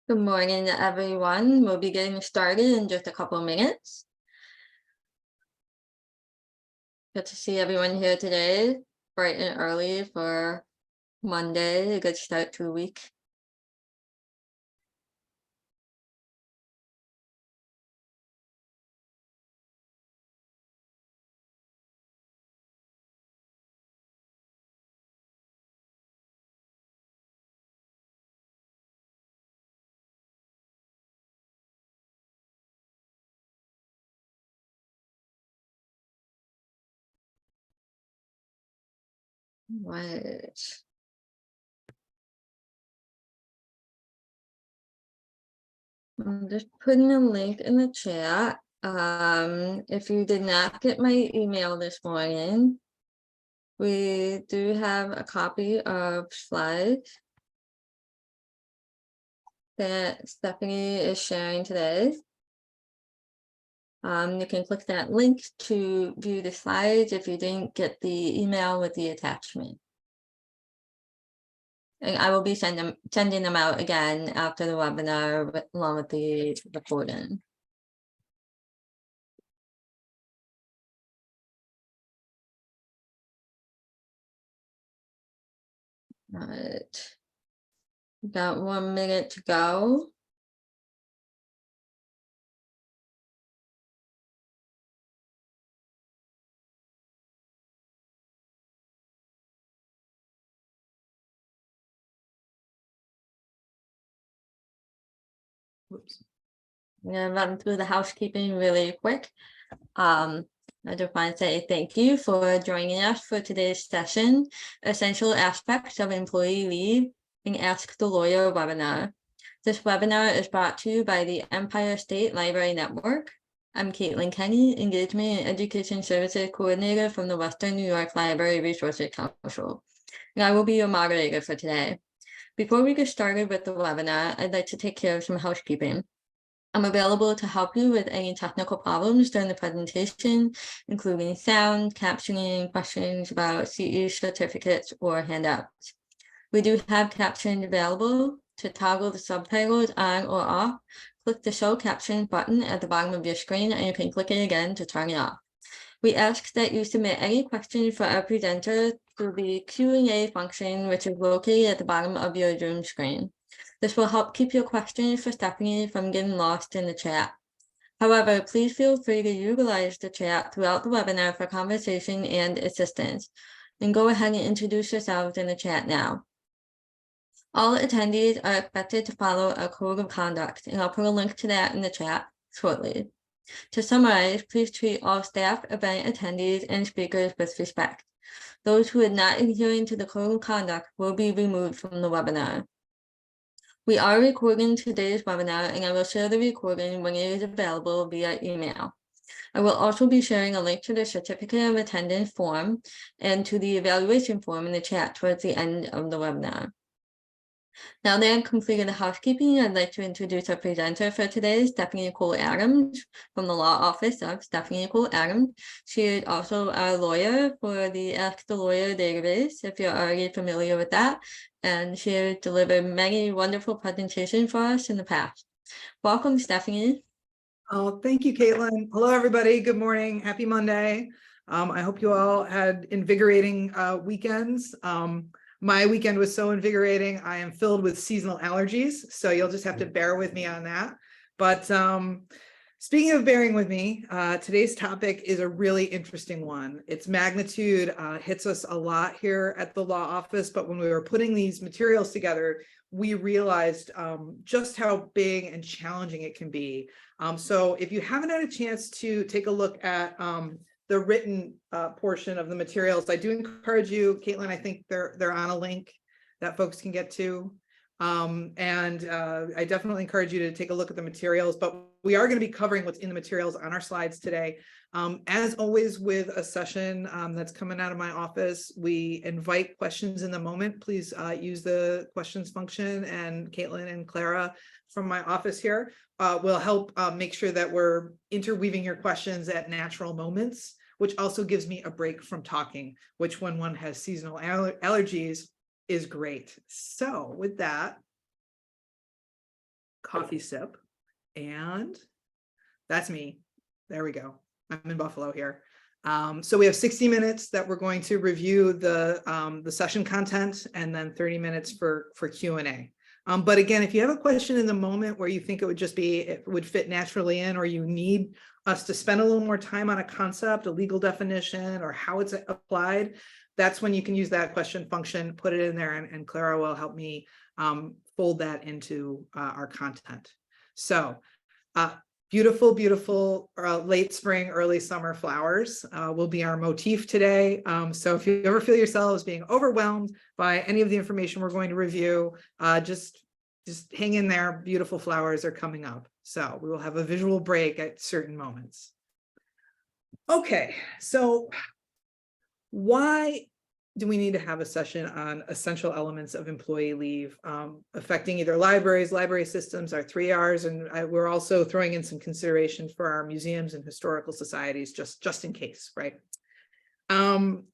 Good morning, everyone. We'll be getting started in just a couple of minutes. Good to see everyone here today, bright and early for Monday, a good start to the week. Right. I'm just putting a link in the chat. If you did not get my email this morning, we do have a copy of slides that Stephanie is sharing today. You can click that link to view the slides if you didn't get the email with the attachment. And I will be sending them out again after the webinar along with the recording. All right. Got 1 minute to go. Oops. I'm gonna run through the housekeeping really quick. I just want to say thank you for joining us for today's session, Essential Aspects of Employee Leave and Ask the Lawyer webinar. This webinar is brought to you by the Empire State Library Network. I'm Caitlin Kenny, Engagement and Education Services Coordinator from the Western New York Library Resources Council, and I will be your moderator for today. Before we get started with the webinar, I'd like to take care of some housekeeping. I'm available to help you with any technical problems during the presentation, including sound, captioning, questions about CE certificates, or handouts. We do have captions available. To toggle the subtitles on or off, click the Show Captions button at the bottom of your screen, and you can click it again to turn it off. We ask that you submit any questions for our presenter through the Q&A function, which is located at the bottom of your Zoom screen. This will help keep your questions for Stephanie from getting lost in the chat. However, please feel free to utilize the chat throughout the webinar for conversation and assistance. And go ahead and introduce yourselves in the chat now. All attendees are expected to follow a code of conduct, and I'll put a link to that in the chat shortly. To summarize, please treat all staff, event attendees, and speakers with respect. Those who are not adhering to the code of conduct will be removed from the webinar. We are recording today's webinar, and I will share the recording when it is available via email. I will also be sharing a link to the certificate of attendance form and to the evaluation form in the chat towards the end of the webinar. Now that I've completed the housekeeping, I'd like to introduce our presenter for today, Stephanie Nicole Adams, from the law office of Stephanie Nicole Adams. She is also our lawyer for the Ask the Lawyer database, if you're already familiar with that. And she has delivered many wonderful presentations for us in the past. Welcome, Stephanie. Oh, thank you, Caitlin. Hello, everybody. Good morning. Happy Monday. I hope you all had invigorating weekends. My weekend was so invigorating. I am filled with seasonal allergies, so you'll just have to bear with me on that. But speaking of bearing with me, today's topic is a really interesting one. Its magnitude hits us a lot here at the law office, but when we were putting these materials together, we realized just how big and challenging it can be. So if you haven't had a chance to take a look at the written portion of the materials, I do encourage you, Caitlin, I think they're on a link that folks can get to. And I definitely encourage you to take a look at the materials, but we are going to be covering what's in the materials on our slides today. As always with a session that's coming out of my office, we invite questions in the moment. Please use the questions function, and Caitlin and Clara from my office here will help make sure that we're interweaving your questions at natural moments, which also gives me a break from talking, which when one has seasonal allergies is great. So with that, coffee sip, and that's me. There we go. I'm in Buffalo here. So we have 60 minutes that we're going to review the session content, and then 30 minutes for Q&A. But again, if you have a question in the moment where you think it would fit naturally in, or you need us to spend a little more time on a concept, a legal definition, or how it's applied, that's when you can use that question function, put it in there, and Clara will help me fold that into our content. So beautiful, beautiful late spring, early summer flowers will be our motif today. So if you ever feel yourselves being overwhelmed by any of the information we're going to review, just hang in there. Beautiful flowers are coming up. So we will have a visual break at certain moments. Okay, so why do we need to have a session on essential elements of employee leave affecting either libraries, library systems, our 3 Rs, and we're also throwing in some consideration for our museums and historical societies, just in case, right?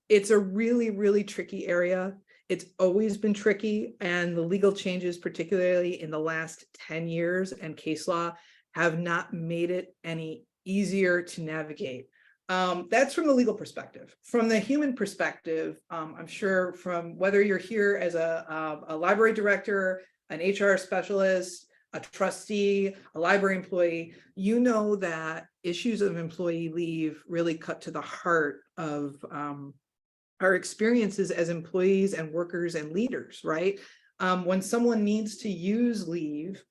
It's a really, really tricky area. It's always been tricky, and the legal changes, particularly in the last 10 years and case law, have not made it any easier to navigate. That's from the legal perspective. From the human perspective, I'm sure from whether you're here as a library director, an HR specialist, a trustee, a library employee, you know that issues of employee leave really cut to the heart of our experiences as employees and workers and leaders, right? When someone needs to use leave,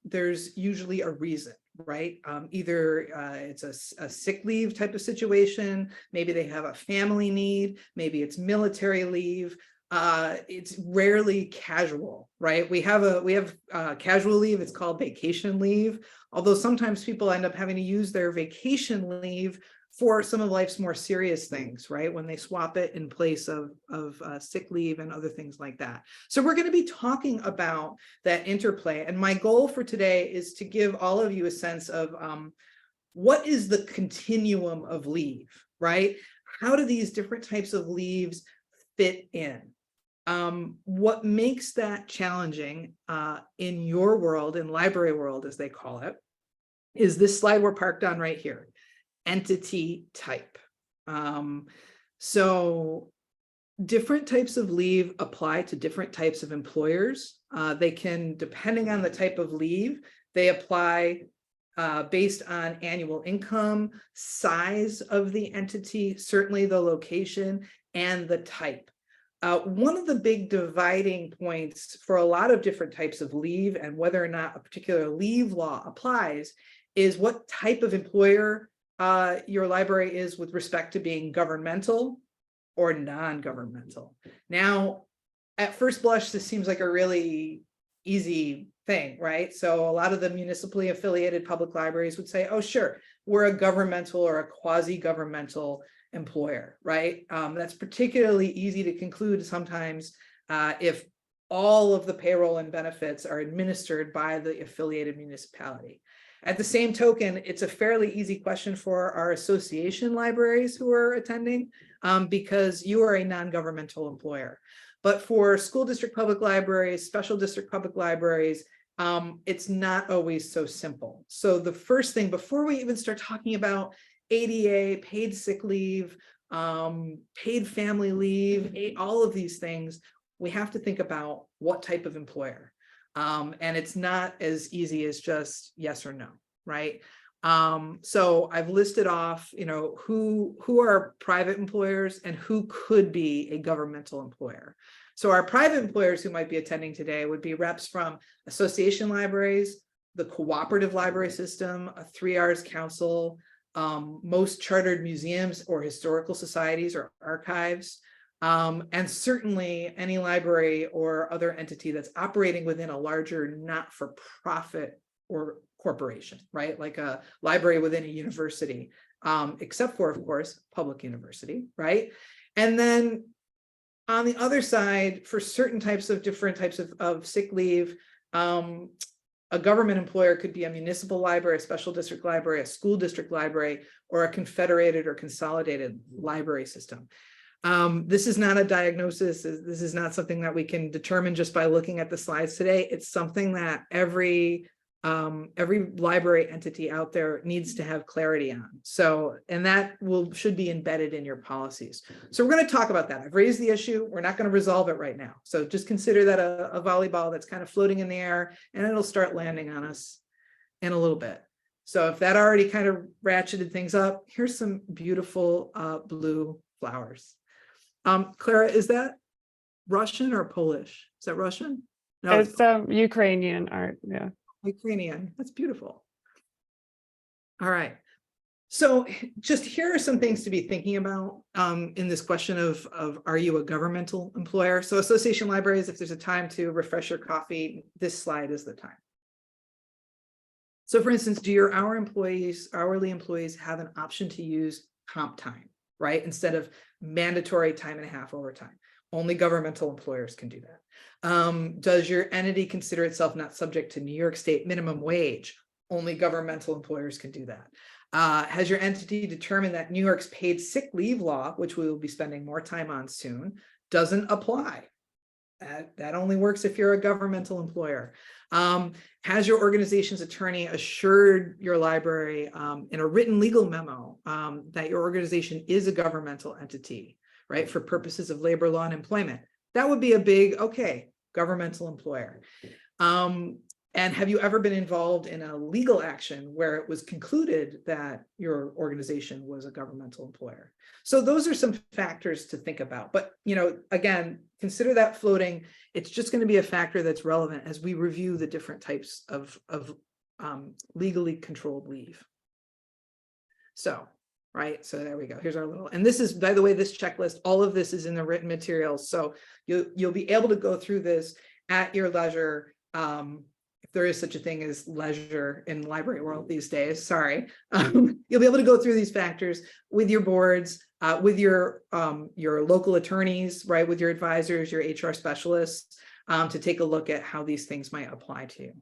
there's usually a reason, right? Either it's a sick leave type of situation, maybe they have a family need, maybe it's military leave. It's rarely casual, right? We have casual leave, it's called vacation leave, although sometimes people end up having to use their vacation leave for some of life's more serious things, right? When they swap it in place of sick leave and other things like that. So we're going to be talking about that interplay. And my goal for today is to give all of you a sense of what is the continuum of leave, right? How do these different types of leaves fit in? What makes that challenging in your world, in library world, as they call it, is this slide we're parked on right here. Entity type. So different types of leave apply to different types of employers. They can, depending on the type of leave, they apply based on annual income, size of the entity, certainly the location, and the type. One of the big dividing points for a lot of different types of leave and whether or not a particular leave law applies is what type of employer your library is with respect to being governmental or non-governmental. Now, at first blush, this seems like a really easy thing, right? So a lot of the municipally affiliated public libraries would say, oh, sure, we're a governmental or a quasi-governmental employer, right? That's particularly easy to conclude sometimes if all of the payroll and benefits are administered by the affiliated municipality. At the same token, it's a fairly easy question for our association libraries who are attending because you are a non-governmental employer. But for school district public libraries, special district public libraries, it's not always so simple. So the first thing, before we even start talking about ADA, paid sick leave, paid family leave, all of these things, we have to think about what type of employer. And it's not as easy as just yes or no, right? So I've listed off, who are private employers and who could be a governmental employer. So our private employers who might be attending today would be reps from association libraries, the cooperative library system, a 3 Rs council, most chartered museums or historical societies or archives, and certainly any library or other entity that's operating within a larger not-for-profit or corporation, right? Like a library within a university, except for, of course, public university, right? And then on the other side, for certain types of different types of sick leave, a government employer could be a municipal library, a special district library, a school district library, or a confederated or consolidated library system. This is not a diagnosis. This is not something that we can determine just by looking at the slides today. It's something that every library entity out there needs to have clarity on. So, and that should be embedded in your policies. So we're going to talk about that. I've raised the issue. We're not going to resolve it right now. So just consider that a volleyball that's kind of floating in the air, and it'll start landing on us in a little bit. So if that already kind of ratcheted things up, here's some beautiful blue flowers. Clara, is that Russian or Polish? Is that Russian? No, It's Ukrainian art. Yeah. Ukrainian. That's beautiful. All right. So just here are some things to be thinking about in this question of are you a governmental employer? So association libraries, if there's a time to refresh your coffee, this slide is the time. So for instance, do your hourly employees have an option to use comp time, right? Instead of mandatory time and a half overtime. Only governmental employers can do that. Does your entity consider itself not subject to New York State minimum wage? Only governmental employers can do that. Has your entity determined that New York's paid sick leave law, which we will be spending more time on soon, doesn't apply? That only works if you're a governmental employer. Has your organization's attorney assured your library in a written legal memo that your organization is a governmental entity, right, for purposes of labor law and employment? That would be a big, okay, governmental employer. And have you ever been involved in a legal action where it was concluded that your organization was a governmental employer? So those are some factors to think about. But, again, consider that floating. It's just going to be a factor that's relevant as we review the different types of legally controlled leave. So, right. So there we go. Here's our little, and this is, by the way, this checklist, all of this is in the written materials. So you'll be able to go through this at your leisure. If there is such a thing as leisure in the library world these days, sorry. You'll be able to go through these factors with your boards, with your local attorneys, right, with your advisors, your HR specialists, to take a look at how these things might apply to you.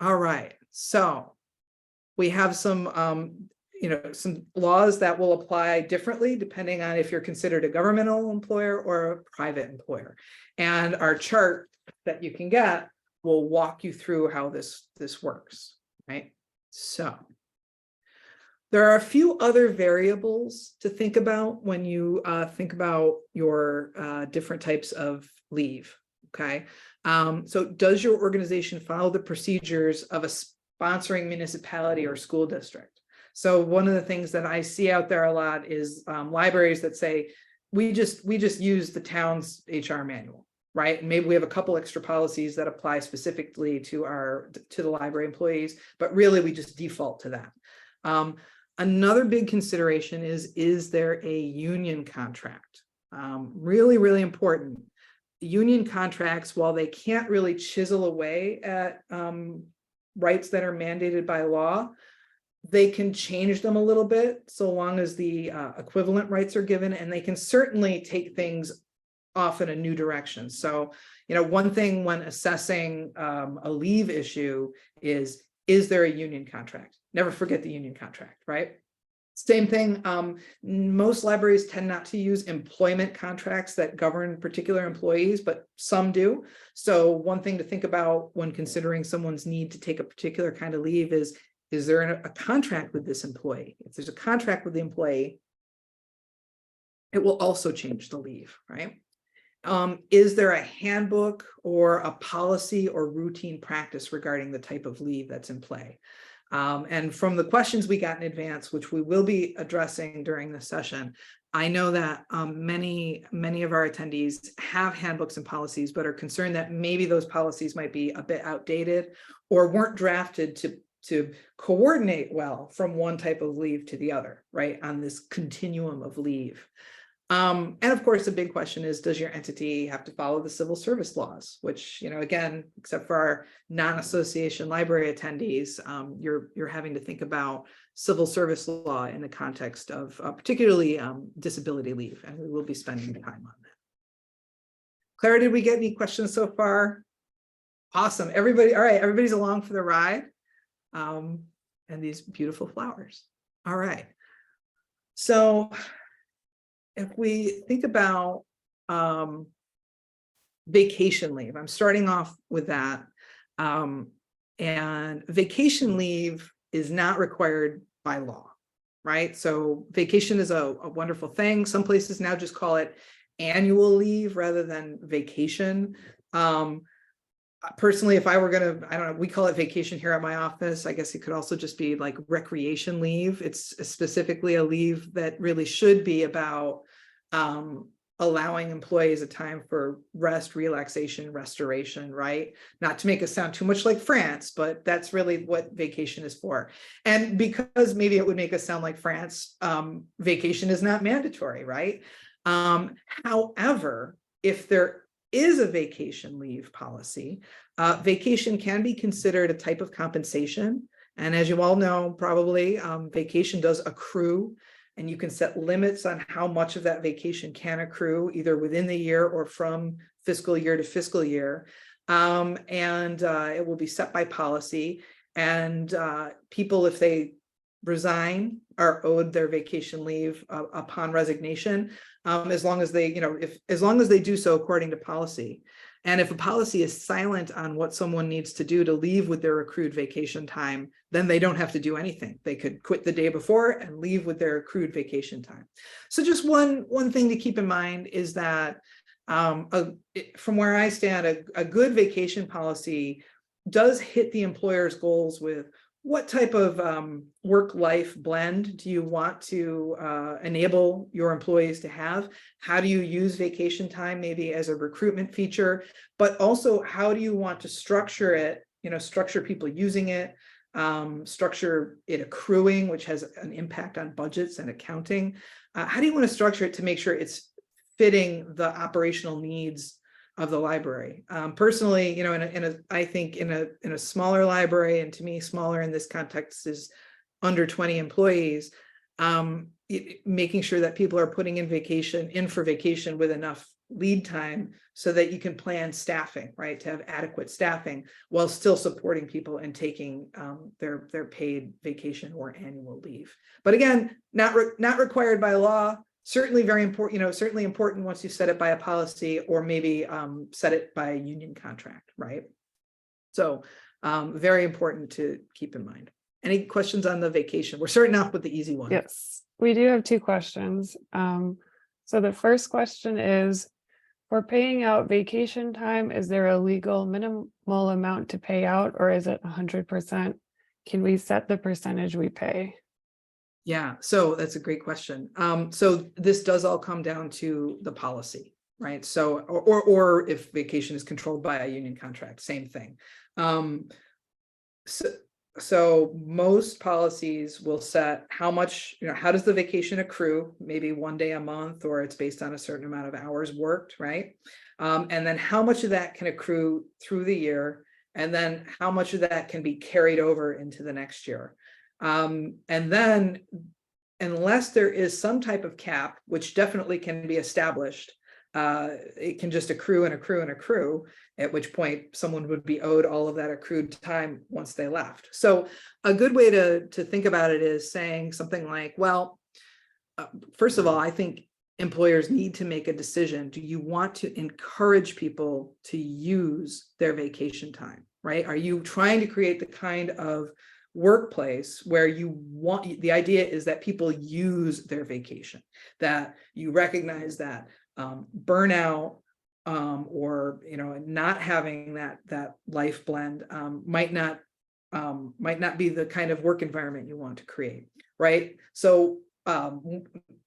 All right, so we have some some laws that will apply differently depending on if you're considered a governmental employer or a private employer. And our chart that you can get will walk you through how this works, right? So there are a few other variables to think about when you think about your different types of leave, okay? So does your organization follow the procedures of a sponsoring municipality or school district? So one of the things that I see out there a lot is libraries that say, we just use the town's HR manual, right? And maybe we have a couple extra policies that apply specifically to the library employees, but really we just default to that. Another big consideration is there a union contract? Really, really important. Union contracts, while they can't really chisel away at rights that are mandated by law, they can change them a little bit so long as the equivalent rights are given, and they can certainly take things off in a new direction. So, one thing when assessing a leave issue is there a union contract? Never forget the union contract, right? Same thing, most libraries tend not to use employment contracts that govern particular employees, but some do. So one thing to think about when considering someone's need to take a particular kind of leave is there a contract with this employee? If there's a contract with the employee, it will also change the leave, right? Is there a handbook or a policy or routine practice regarding the type of leave that's in play? And from the questions we got in advance, which we will be addressing during this session, I know that many of our attendees have handbooks and policies, but are concerned that maybe those policies might be a bit outdated or weren't drafted to coordinate well from one type of leave to the other, right, on this continuum of leave. And of course, the big question is, does your entity have to follow the civil service laws, which, again, except for our non-association library attendees, you're having to think about civil service law in the context of particularly disability leave, and we will be spending time on that. Clara, did we get any questions so far? Awesome, everybody. All right, everybody's along for the ride. And these beautiful flowers. All right. So if we think about vacation leave, I'm starting off with that. And vacation leave is not required by law, right? So vacation is a wonderful thing. Some places now just call it annual leave rather than vacation. Personally, if I were gonna, I don't know, we call it vacation here at my office. I guess it could also just be like recreation leave. It's specifically a leave that really should be about allowing employees a time for rest, relaxation, restoration, right? Not to make it sound too much like France, but that's really what vacation is for. And because maybe it would make us sound like France, vacation is not mandatory, right? However, if there is a vacation leave policy, vacation can be considered a type of compensation. And as you all know, probably vacation does accrue, and you can set limits on how much of that vacation can accrue either within the year or from fiscal year to fiscal year. It will be set by policy, and people, if they resign, are owed their vacation leave upon resignation, as long as they, as long as they do so according to policy. And if a policy is silent on what someone needs to do to leave with their accrued vacation time, then they don't have to do anything. They could quit the day before and leave with their accrued vacation time. So just one thing to keep in mind is that from where I stand, a good vacation policy does hit the employer's goals with what type of work-life blend do you want to enable your employees to have? How do you use vacation time maybe as a recruitment feature, but also how do you want to structure it, structure people using it, structure it accruing, which has an impact on budgets and accounting. How do you want to structure it to make sure it's fitting the operational needs of the library? Personally, I think in a smaller library, and to me, smaller in this context is under 20 employees, making sure that people are putting in for vacation with enough lead time so that you can plan staffing, right? To have adequate staffing while still supporting people and taking their paid vacation or annual leave. But again, not required by law. Certainly very important, certainly important once you set it by a policy or maybe set it by a union contract, right? So very important to keep in mind. Any questions on the vacation? We're starting off with the easy one. Yes, we do have two questions. So the first question is, for paying out vacation time, is there a legal minimal amount to pay out, or is it 100%? Can we set the percentage we pay? Yeah, so that's a great question. So this does all come down to the policy, right? So, or if vacation is controlled by a union contract, same thing. So most policies will set how much, how does the vacation accrue? Maybe one day a month, or it's based on a certain amount of hours worked, right? And then how much of that can accrue through the year, and then how much of that can be carried over into the next year. And then unless there is some type of cap, which definitely can be established, it can just accrue and accrue and accrue, at which point someone would be owed all of that accrued time once they left. So a good way to think about it is saying something like, well, first of all, I think employers need to make a decision. Do you want to encourage people to use their vacation time, right? Are you trying to create the kind of workplace where the idea is that people use their vacation, that you recognize that burnout or not having that life blend might not be the kind of work environment you want to create, right? So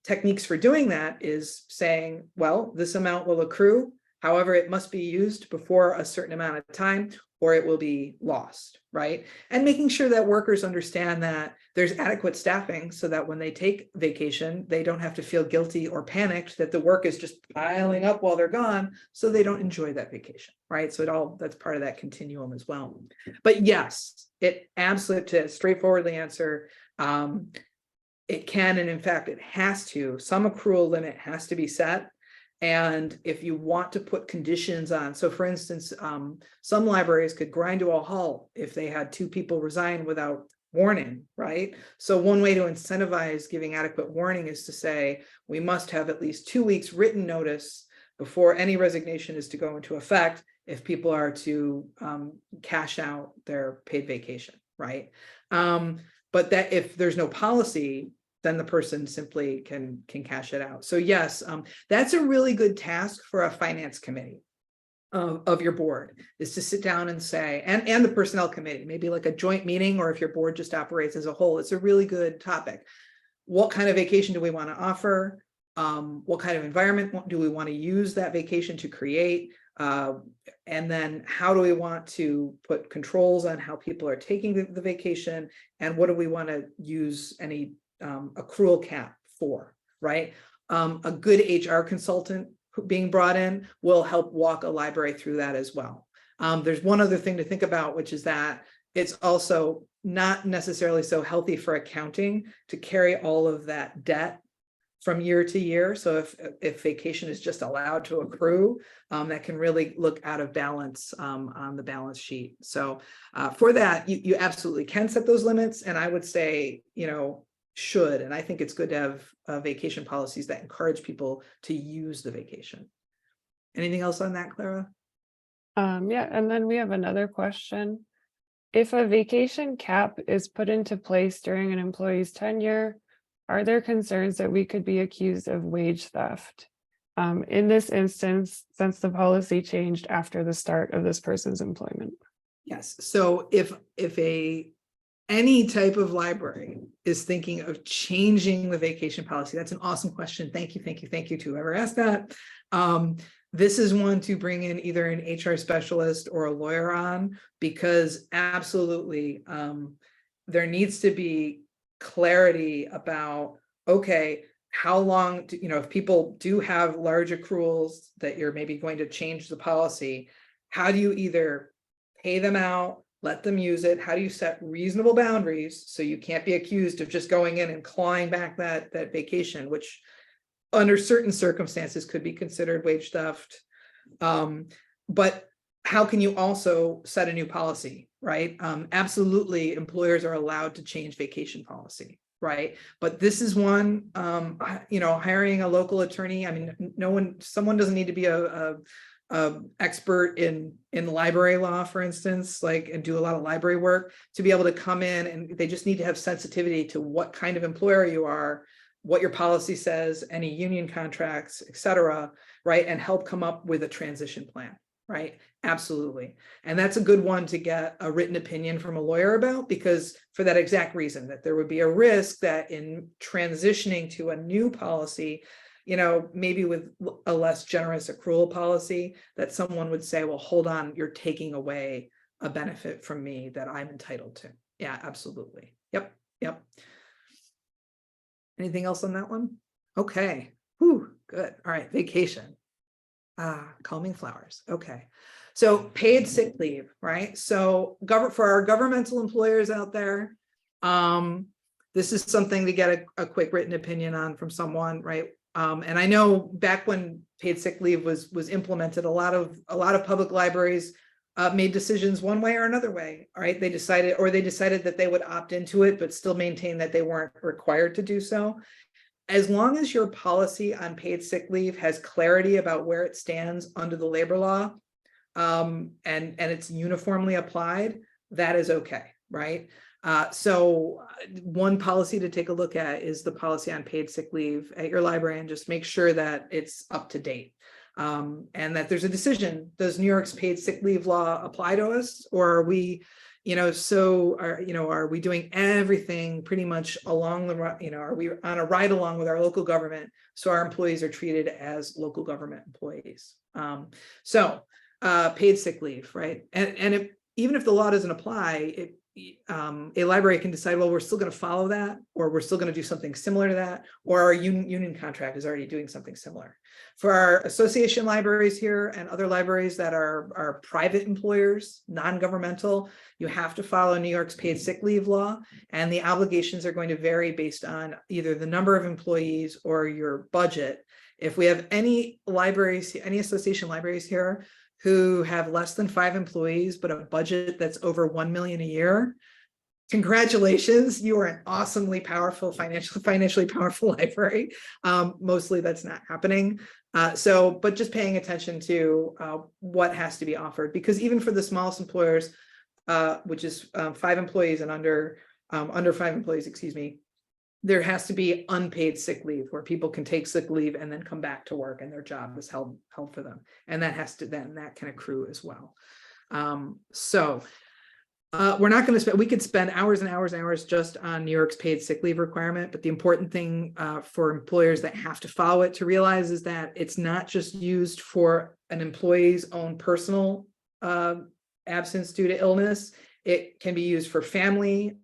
techniques for doing that is saying, well, this amount will accrue, however, it must be used before a certain amount of time, or it will be lost, right? And making sure that workers understand that there's adequate staffing so that when they take vacation, they don't have to feel guilty or panicked that the work is just piling up while they're gone, so they don't enjoy that vacation, right? So that's part of that continuum as well. But yes, it absolutely, to straightforwardly answer, it can, and in fact, it has to, some accrual limit has to be set. And if you want to put conditions on, so for instance, some libraries could grind to a halt if they had 2 people resign without warning, right? So one way to incentivize giving adequate warning is to say, we must have at least 2 weeks written notice before any resignation is to go into effect if people are to cash out their paid vacation, right? But that if there's no policy, then the person simply can cash it out. So yes, that's a really good task for a finance committee of your board, is to sit down and say, and the personnel committee, maybe like a joint meeting, or if your board just operates as a whole, it's a really good topic. What kind of vacation do we want to offer? What kind of environment do we want to use that vacation to create? And then how do we want to put controls on how people are taking the vacation? And what do we want to use any accrual cap for, right? A good HR consultant being brought in will help walk a library through that as well. There's one other thing to think about, which is that it's also not necessarily so healthy for accounting to carry all of that debt from year to year. So if vacation is just allowed to accrue, that can really look out of balance on the balance sheet. So for that, you absolutely can set those limits. And I would say, should, and I think it's good to have vacation policies that encourage people to use the vacation. Anything else on that, Clara? Yeah, and then we have another question. If a vacation cap is put into place during an employee's tenure, are there concerns that we could be accused of wage theft? In this instance, since the policy changed after the start of this person's employment. Yes. So if any type of library is thinking of changing the vacation policy, that's an awesome question. Thank you to whoever asked that. This is one to bring in either an HR specialist or a lawyer on, because absolutely there needs to be clarity about, okay, how long, if people do have large accruals that you're maybe going to change the policy, how do you either pay them out, let them use it? How do you set reasonable boundaries so you can't be accused of just going in and clawing back that vacation, which under certain circumstances could be considered wage theft. But how can you also set a new policy, right? Absolutely, employers are allowed to change vacation policy, right? But this is one, hiring a local attorney. I mean, someone doesn't need to be a expert in library law, for instance, and do a lot of library work to be able to come in, and they just need to have sensitivity to what kind of employer you are, what your policy says, any union contracts, et cetera, right? And help come up with a transition plan, right? Absolutely. And that's a good one to get a written opinion from a lawyer about, because for that exact reason, that there would be a risk that in transitioning to a new policy, maybe with a less generous accrual policy, that someone would say, well, hold on, you're taking away a benefit from me that I'm entitled to. Yeah, absolutely. Yep. Anything else on that one? Okay. Whew, good. All right. Vacation. Calming flowers. Okay. So paid sick leave, right? So for our governmental employers out there, this is something to get a quick written opinion on from someone, right? And I know back when paid sick leave was implemented, a lot of public libraries made decisions one way or another way. All right, they decided that they would opt into it, but still maintain that they weren't required to do so. As long as your policy on paid sick leave has clarity about where it stands under the labor law, and it's uniformly applied, that is okay, right? So one policy to take a look at is the policy on paid sick leave at your library, and just make sure that it's up to date. And that there's a decision. Does New York's paid sick leave law apply to us, or are we, are we doing everything pretty much along the, are we on a ride along with our local government, so our employees are treated as local government employees? Paid sick leave, right? And even if the law doesn't apply, a library can decide, well, we're still going to follow that, or we're still going to do something similar to that, or our union contract is already doing something similar. For our association libraries here and other libraries that are private employers, non-governmental, you have to follow New York's paid sick leave law, and the obligations are going to vary based on either the number of employees or your budget. If we have any association libraries here who have less than 5 employees, but a budget that's over $1 million a year, Congratulations, you are an awesomely powerful, financially powerful library. Mostly that's not happening. But just paying attention to what has to be offered, because even for the smallest employers, which is 5 employees and under 5 employees, excuse me, there has to be unpaid sick leave where people can take sick leave and then come back to work and their job is held for them. And that has to that can accrue as well. We're not going to spend, we could spend hours and hours and hours just on New York's paid sick leave requirement. But the important thing for employers that have to follow it to realize is that it's not just used for an employee's own personal absence due to illness. It can be used for family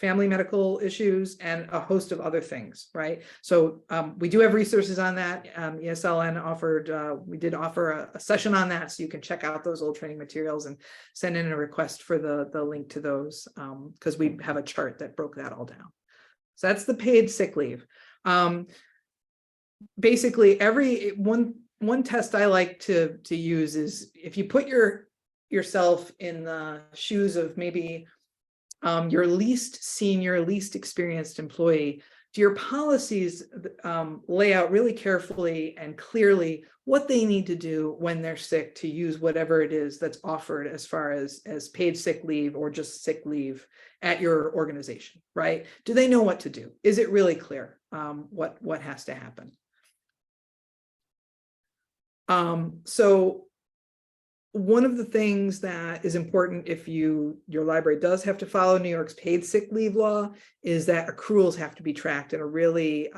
medical issues and a host of other things, right? So we do have resources on that. ESLN offered, we did offer a session on that, so you can check out those old training materials and send in a request for the link to those, because we have a chart that broke that all down. So that's the paid sick leave. Basically, one test I like to use is if you put yourself in the shoes of maybe your least senior, least experienced employee, do your policies lay out really carefully and clearly what they need to do when they're sick to use whatever it is that's offered as far as paid sick leave or just sick leave at your organization, right? Do they know what to do? Is it really clear what has to happen? So one of the things that is important if your library does have to follow New York's paid sick leave law is that accruals have to be tracked in a really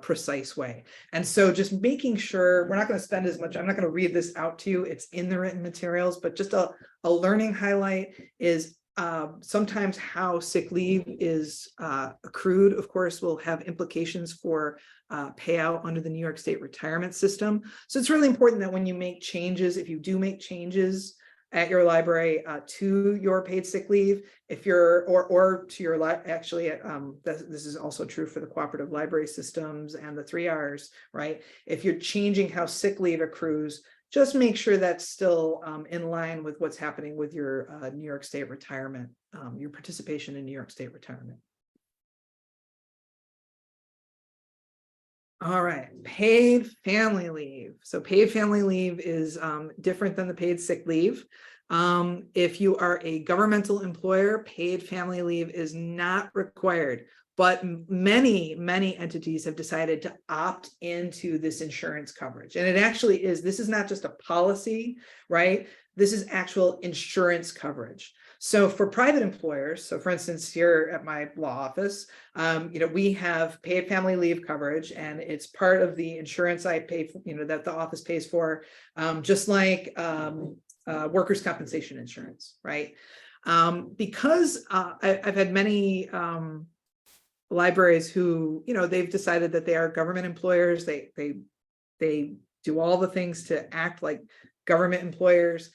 precise way. And so just making sure, we're not going to spend as much, I'm not going to read this out to you, it's in the written materials, but just a learning highlight is sometimes how sick leave is accrued, of course, will have implications for payout under the New York State retirement system. So it's really important that when you make changes, if you do make changes at your library to your paid sick leave, if you're or to your actually this is also true for the cooperative library systems and the 3 Rs, right? If you're changing how sick leave accrues, just make sure that's still in line with what's happening with your New York State retirement, your participation in New York State retirement. All right, paid family leave. So paid family leave is different than the paid sick leave. If you are a governmental employer, paid family leave is not required. But many entities have decided to opt into this insurance coverage. And it actually is, this is not just a policy, right? This is actual insurance coverage. So for private employers, so for instance, here at my law office, we have paid family leave coverage, and it's part of the insurance I pay for, that the office pays for, just like workers' compensation insurance, right? Because I've had many libraries who, they've decided that they are government employers. They do all the things to act like government employers.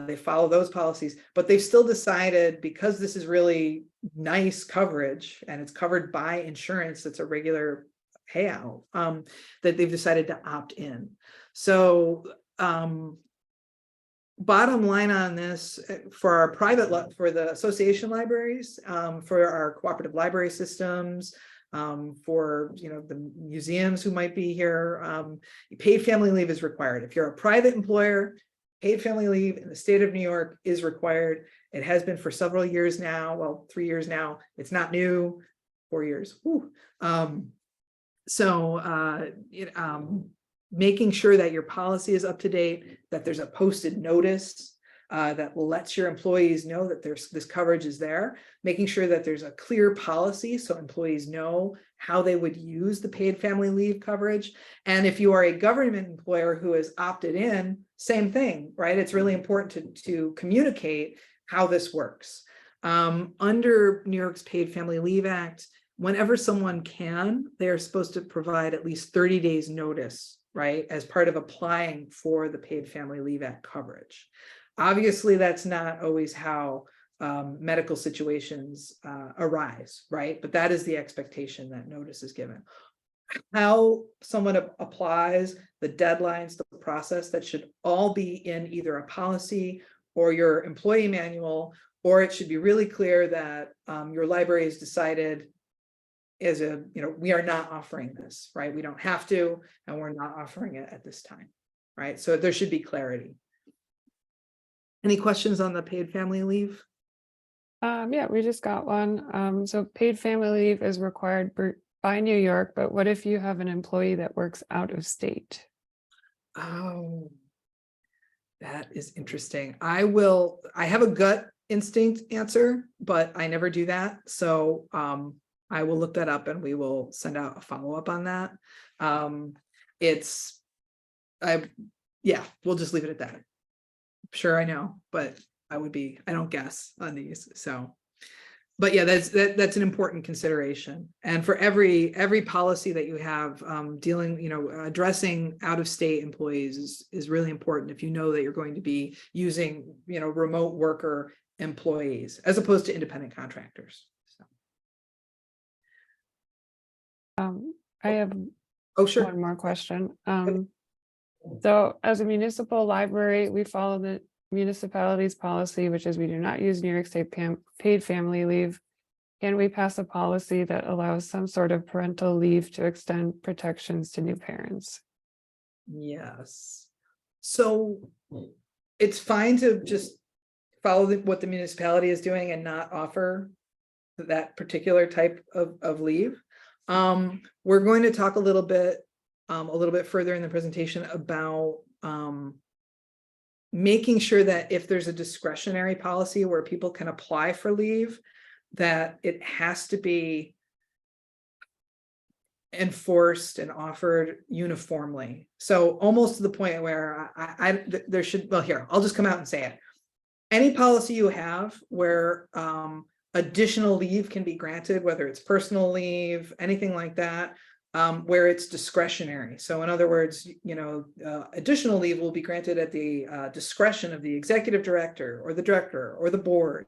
They follow those policies, but they've still decided, because this is really nice coverage and it's covered by insurance, that's a regular payout, that they've decided to opt in. So bottom line on this, for our for the association libraries, for our cooperative library systems, for the museums who might be here, paid family leave is required. If you're a private employer, paid family leave in the state of New York is required. It has been for several years now. Well, 3 years now. It's not new. 4 years. Making sure that your policy is up to date, that there's a posted notice that lets your employees know that this coverage is there, making sure that there's a clear policy so employees know how they would use the paid family leave coverage. And if you are a government employer who has opted in, same thing, right? It's really important to communicate how this works. Under New York's Paid Family Leave Act, whenever someone can, they are supposed to provide at least 30 days notice, right, as part of applying for the Paid Family Leave Act coverage. Obviously, that's not always how medical situations arise, right? But that is the expectation that notice is given. How someone applies, the deadlines, the process, that should all be in either a policy or your employee manual or it should be really clear that your library has decided as a, we are not offering this, right? We don't have to, and we're not offering it at this time, right? So there should be clarity. Any questions on the paid family leave? Yeah, we just got one. So paid family leave is required by New York, but what if you have an employee that works out of state? Oh, that is interesting. I have a gut instinct answer, but I never do that. So I will look that up and we will send out a follow-up on that. Yeah, we'll just leave it at that. Sure, I know, but I don't guess on these. So, but yeah, that's an important consideration. And for every policy that you have dealing, addressing out-of-state employees is really important if you know that you're going to be using, remote worker employees as opposed to independent contractors. So. I have Sure. one more question. So as a municipal library, we follow the municipality's policy, which is we do not use New York State paid family leave. Can we pass a policy that allows some sort of parental leave to extend protections to new parents? Yes. So it's fine to just follow what the municipality is doing and not offer that particular type of leave. We're going to talk a little bit further in the presentation about making sure that if there's a discretionary policy where people can apply for leave, that it has to be enforced and offered uniformly. So almost to the point where there should, well, here, I'll just come out and say it. Any policy you have where additional leave can be granted, whether it's personal leave, anything like that, where it's discretionary. So in other words, additional leave will be granted at the discretion of the executive director or the board.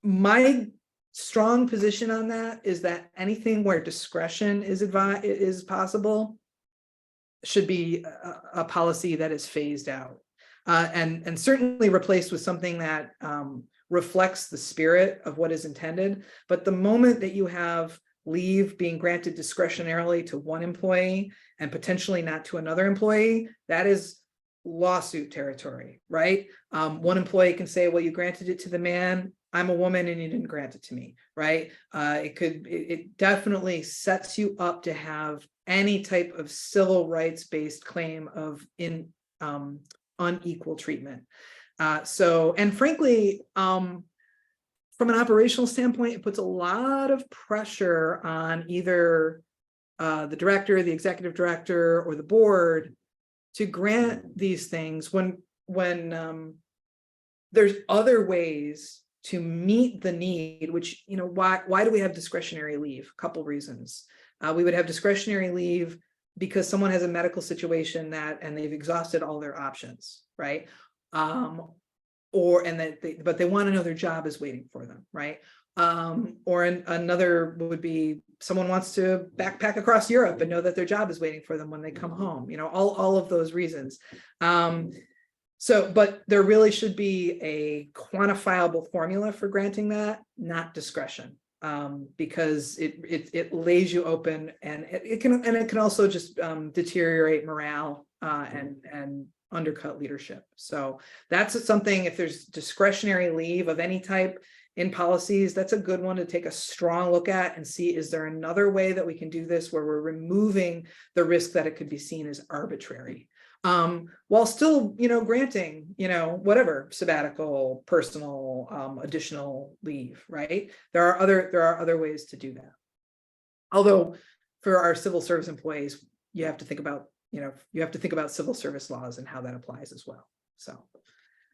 My strong position on that is that anything where discretion is possible should be a policy that is phased out and certainly replaced with something that reflects the spirit of what is intended. But the moment that you have leave being granted discretionarily to one employee and potentially not to another employee, that is lawsuit territory, right? One employee can say, well, you granted it to the man, I'm a woman and you didn't grant it to me, right? It definitely sets you up to have any type of civil rights based claim of unequal treatment. And frankly, from an operational standpoint, it puts a lot of pressure on either the director, the executive director, or the board to grant these things when there's other ways to meet the need, which, why do we have discretionary leave? A couple reasons. We would have discretionary leave because someone has a medical situation and they've exhausted all their options, right? But they want to know their job is waiting for them, right? Another would be someone wants to backpack across Europe and know that their job is waiting for them when they come home, all of those reasons. But there really should be a quantifiable formula for granting that, not discretion, because it lays you open and it can also just deteriorate morale and undercut leadership. So that's something, if there's discretionary leave of any type in policies, that's a good one to take a strong look at and see, is there another way that we can do this where we're removing the risk that it could be seen as arbitrary, while still, granting, whatever sabbatical, personal, additional leave, right? There are other ways to do that. Although for our civil service employees, you have to think about civil service laws and how that applies as well. So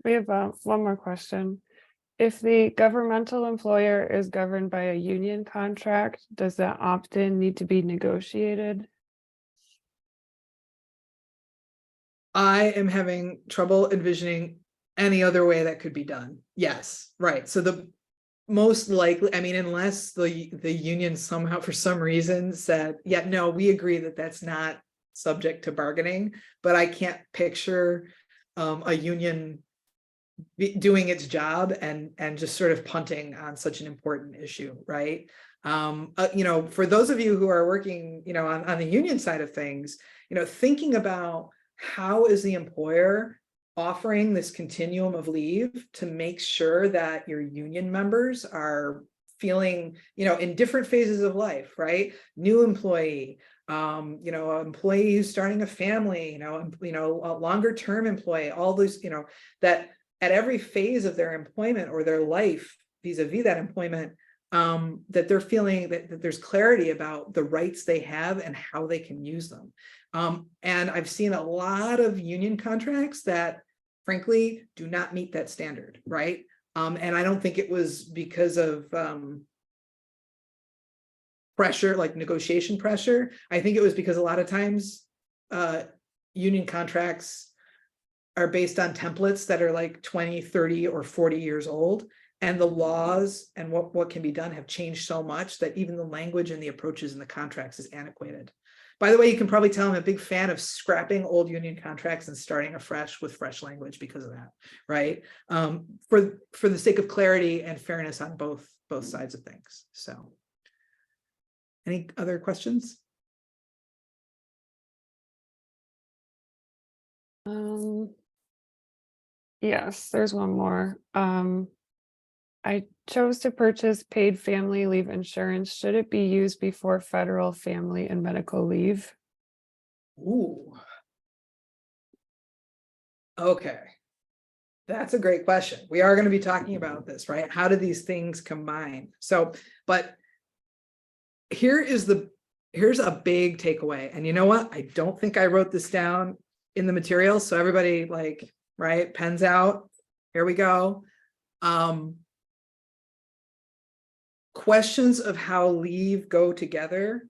we have one more question. If the governmental employer is governed by a union contract, does that opt-in need to be negotiated? I am having trouble envisioning any other way that could be done. Yes, right. So the most likely, unless the union somehow for some reason said, yeah, no, we agree that that's not subject to bargaining, but I can't picture a union doing its job and just sort of punting on such an important issue, right? You know, for those of you who are working, you know, on the union side of things, you know, thinking about how is the employer offering this continuum of leave to make sure that your union members are feeling, you know, in different phases of life, right? New employee, you know, an employee who's starting a family, you know, a longer term employee, all those, you know, that at every phase of their employment or their life vis-a-vis that employment, that they're feeling that there's clarity about the rights they have and how they can use them. And I've seen a lot of union contracts that frankly do not meet that standard, right? And I don't think it was because of pressure, like negotiation pressure. I think it was because a lot of times union contracts are based on templates that are like 20, 30, or 40 years old. And the laws and what can be done have changed so much that even the language and the approaches in the contracts is antiquated. By the way, you can probably tell I'm a big fan of scrapping old union contracts and starting afresh with fresh language because of that, right? For the sake of clarity and fairness on both sides of things. So, any other questions? Yes, there's one more. I chose to purchase paid family leave insurance. Should it be used before federal family and medical leave? Ooh. Okay. That's a great question. We are going to be talking about this, right? How do these things combine? So, but here's a big takeaway. And you know what? I don't think I wrote this down in the material. So everybody, like, right, pens out. Here we go. Questions of how leave go together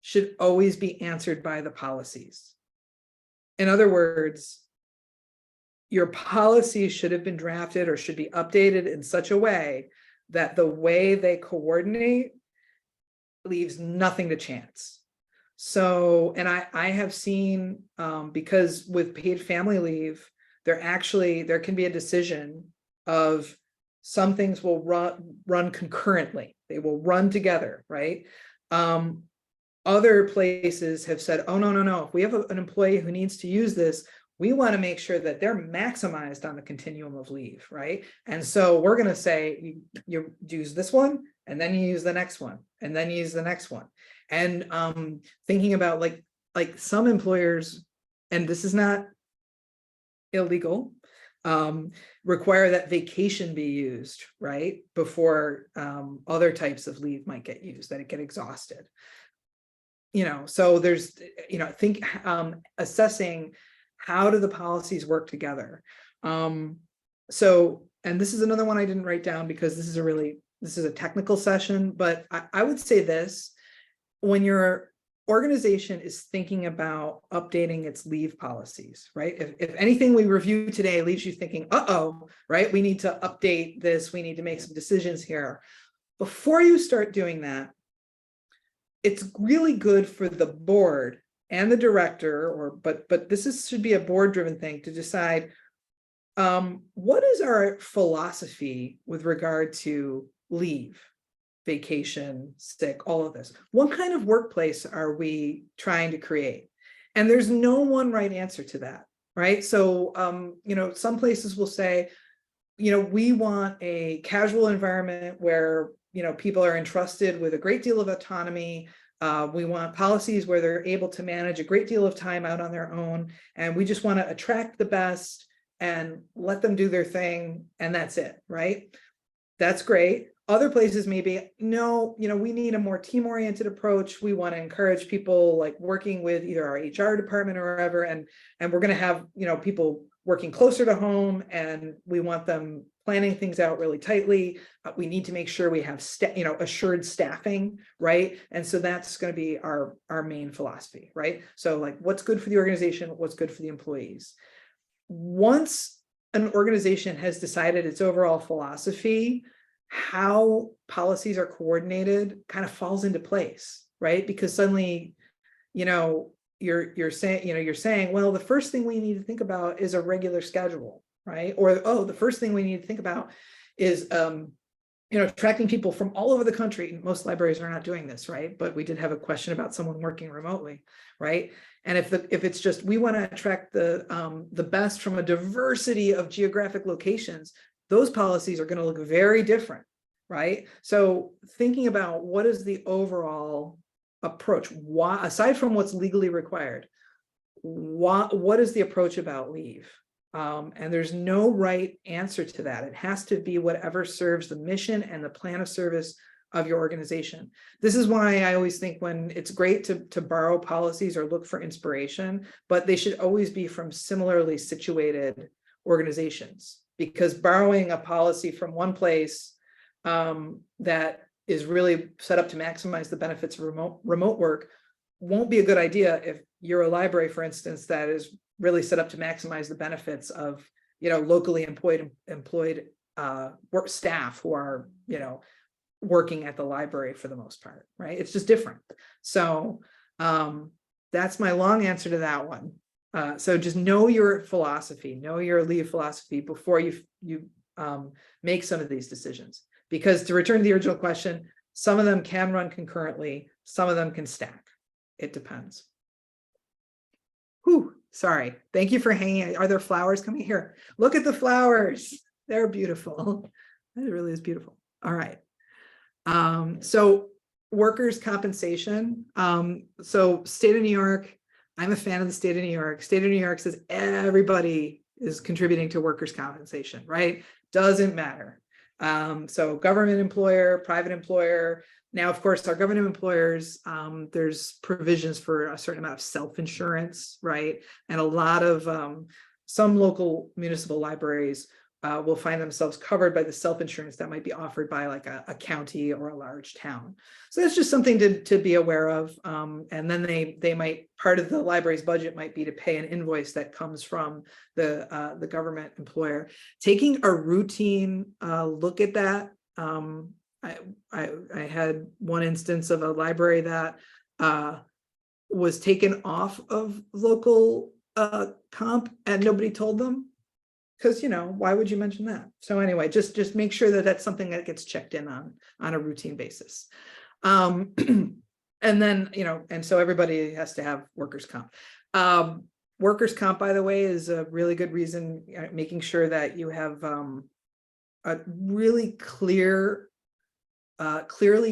should always be answered by the policies. In other words, your policy should have been drafted or should be updated in such a way that the way they coordinate leaves nothing to chance. So, and I have seen, because with paid family leave, there can be a decision of some things will run concurrently. They will run together, right? Other places have said, oh, no. If we have an employee who needs to use this, we want to make sure that they're maximized on the continuum of leave, right? And so we're going to say you use this one, and then you use the next one, and then you use the next one. And thinking about like some employers, and this is not illegal, require that vacation be used, right? Before other types of leave might get used, that it get exhausted. You know, so there's, you know, assessing how do the policies work together. So, and this is another one I didn't write down because this is a technical session, but I would say this: when your organization is thinking about updating its leave policies, right? If anything we review today leaves you thinking, uh-oh, right, we need to update this, we need to make some decisions here. Before you start doing that, it's really good for the board and the director, but this should be a board-driven thing to decide what is our philosophy with regard to leave, vacation, sick, all of this. What kind of workplace are we trying to create? And there's no one right answer to that, right? So, you know, some places will say, you know, we want a casual environment where, you know, people are entrusted with a great deal of autonomy. We want policies where they're able to manage a great deal of time out on their own. And we just want to attract the best and let them do their thing. And that's it, right? That's great. Other places maybe, no, you know, we need a more team-oriented approach. We want to encourage people like working with either our HR department or wherever, and we're going to have, you know, people working closer to home, and we want them planning things out really tightly. We need to make sure we have assured staffing, right? And so that's going to be our main philosophy, right? So like, what's good for the organization, what's good for the employees. Once an organization has decided its overall philosophy, how policies are coordinated kind of falls into place, right? Because suddenly, you know, you're saying, well, the first thing we need to think about is a regular schedule, right? Or, oh, the first thing we need to think about is, attracting people from all over the country. Most libraries are not doing this, right? But we did have a question about someone working remotely, right? And if it's just, we want to attract the best from a diversity of geographic locations, those policies are going to look very different, right? So thinking about what is the overall approach, why, aside from what's legally required, what is the approach about leave? And there's no right answer to that. It has to be whatever serves the mission and the plan of service of your organization. This is why I always think when it's great to borrow policies or look for inspiration, but they should always be from similarly situated organizations, because borrowing a policy from one place that is really set up to maximize the benefits of remote work won't be a good idea if you're a library, for instance, that is really set up to maximize the benefits of, locally employed work staff who are, working at the library for the most part, right? It's just different. So that's my long answer to that one. So just know your philosophy, know your leave philosophy before you make some of these decisions. Because to return to the original question, some of them can run concurrently, some of them can stack. It depends. Whew, sorry. Thank you for hanging. Are there flowers coming here? Look at the flowers. They're beautiful. That really is beautiful. All right. So workers' compensation. So state of New York, I'm a fan of the state of New York. State of New York says everybody is contributing to workers' compensation, right? Doesn't matter. So government employer, private employer. Now, of course, our government employers, there's provisions for a certain amount of self-insurance, right? And a lot of some local municipal libraries will find themselves covered by the self-insurance that might be offered by like a county or a large town. So that's just something to be aware of. And then they might, part of the library's budget might be to pay an invoice that comes from the government employer. Taking a routine look at that. I had one instance of a library that was taken off of local comp and nobody told them. Because, why would you mention that? So anyway, just make sure that that's something that gets checked in on a routine basis. And then, and so everybody has to have workers' comp. Workers' comp, by the way, is a really good reason, making sure that you have a really clearly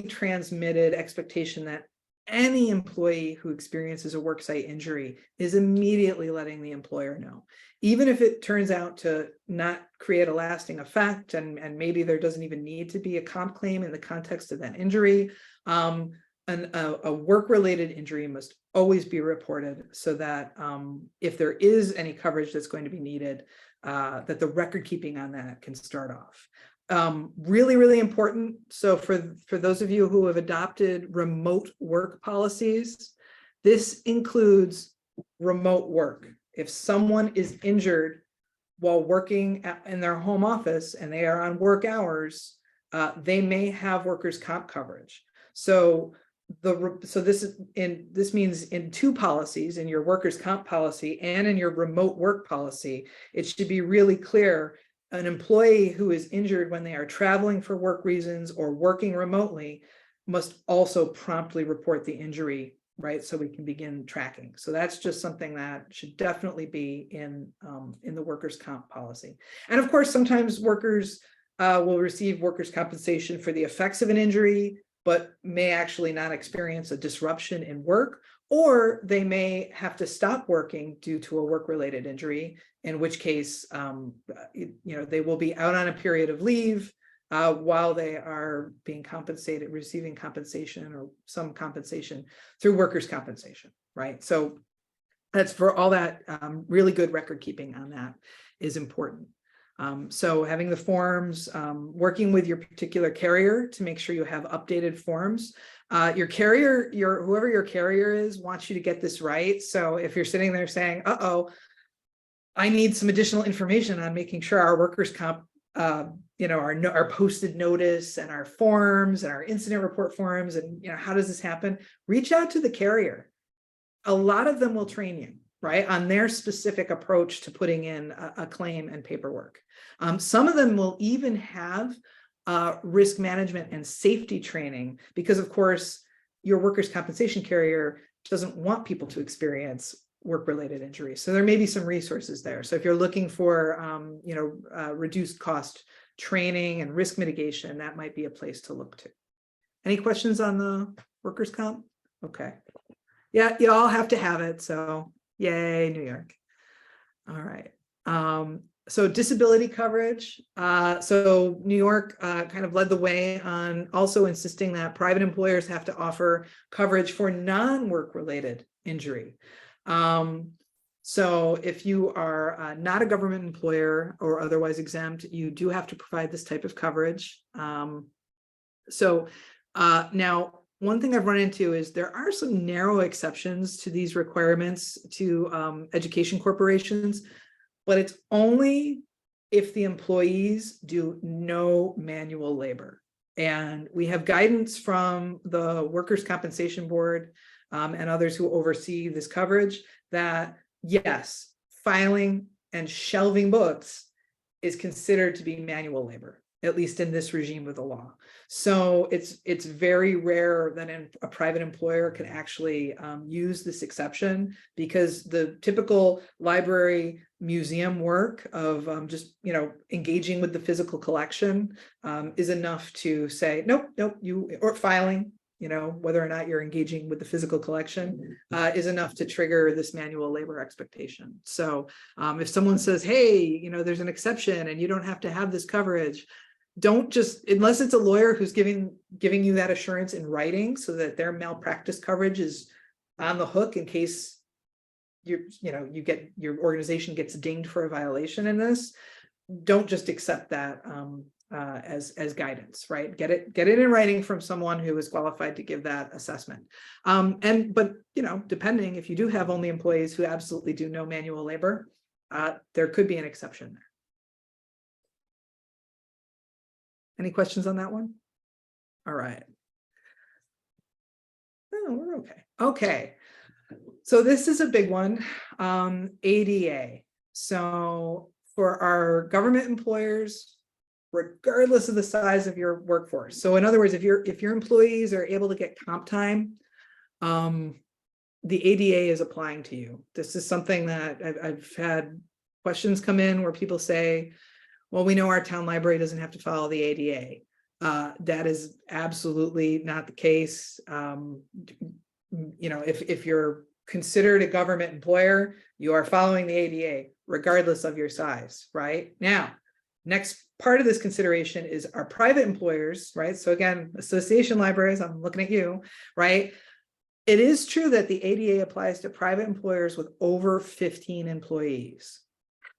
transmitted expectation that any employee who experiences a worksite injury is immediately letting the employer know. Even if it turns out to not create a lasting effect, and maybe there doesn't even need to be a comp claim in the context of that injury, a work-related injury must always be reported so that if there is any coverage that's going to be needed, that the record keeping on that can start off. Really, really important. So for those of you who have adopted remote work policies, this includes remote work. If someone is injured while working in their home office and they are on work hours, they may have workers' comp coverage. So this means in two policies, in your workers' comp policy and in your remote work policy, it should be really clear. An employee who is injured when they are traveling for work reasons or working remotely must also promptly report the injury, right? So we can begin tracking. So that's just something that should definitely be in the workers' comp policy. And of course, sometimes workers will receive workers' compensation for the effects of an injury, but may actually not experience a disruption in work, or they may have to stop working due to a work-related injury, in which case, they will be out on a period of leave while they are being compensated, receiving compensation or some compensation through workers' compensation, right? So that's for all that. Really good record keeping on that is important. So having the forms, working with your particular carrier to make sure you have updated forms. Your carrier, whoever your carrier is, wants you to get this right. So if you're sitting there saying, uh-oh, I need some additional information on making sure our workers' comp, our posted notice and our forms and our incident report forms, and how does this happen? Reach out to the carrier. A lot of them will train you. right, on their specific approach to putting in a claim and paperwork. Some of them will even have risk management and safety training, because of course your workers' compensation carrier doesn't want people to experience work-related injuries. So there may be some resources there. So if you're looking for reduced cost training and risk mitigation, that might be a place to look to. Any questions on the workers' comp? Okay. Yeah, you all have to have it. So yay, New York. All right. So disability coverage. So New York kind of led the way on also insisting that private employers have to offer coverage for non-work related injury. So if you are not a government employer or otherwise exempt, you do have to provide this type of coverage. Now, one thing I've run into is there are some narrow exceptions to these requirements to education corporations, but it's only if the employees do no manual labor. And we have guidance from the Workers' Compensation Board and others who oversee this coverage that, yes, filing and shelving books is considered to be manual labor, at least in this regime of the law. So it's very rare that a private employer can actually use this exception, because the typical library museum work of just engaging with the physical collection is enough to say nope, or filing, whether or not you're engaging with the physical collection is enough to trigger this manual labor expectation. So if someone says, hey, there's an exception and you don't have to have this coverage, don't just, unless it's a lawyer who's giving you that assurance in writing so that their malpractice coverage is on the hook in case your organization gets dinged for a violation in this, don't just accept that as guidance, right? Get it in writing from someone who is qualified to give that assessment. But depending, if you do have only employees who absolutely do no manual labor, there could be an exception there. Any questions on that one? All right. Oh, we're okay. Okay. So this is a big one, ADA. So for our government employers, regardless of the size of your workforce. So in other words, if your employees are able to get comp time, the ADA is applying to you. This is something that I've had questions come in where people say, well, we know our town library doesn't have to follow the ADA. That is absolutely not the case. If you're considered a government employer, you are following the ADA, regardless of your size, right? Now, next part of this consideration is our private employers, right? So again, association libraries, I'm looking at you, right? It is true that the ADA applies to private employers with over 15 employees.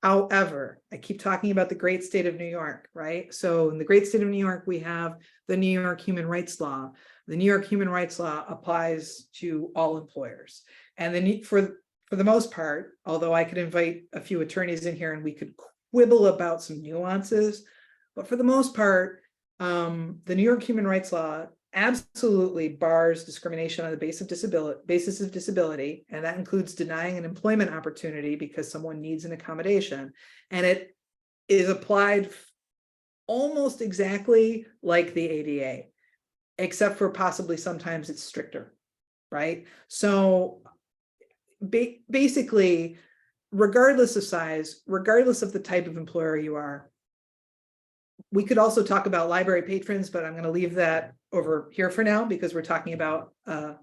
However, I keep talking about the great state of New York, right? So in the great state of New York, we have the New York Human Rights Law. The New York Human Rights Law applies to all employers. And then for the most part, although I could invite a few attorneys in here and we could quibble about some nuances, but for the most part, the New York Human Rights Law absolutely bars discrimination on the basis of disability, and that includes denying an employment opportunity because someone needs an accommodation. And it is applied almost exactly like the ADA, except for possibly sometimes it's stricter, right? So basically, regardless of size, regardless of the type of employer you are, we could also talk about library patrons, but I'm going to leave that over here for now because we're talking about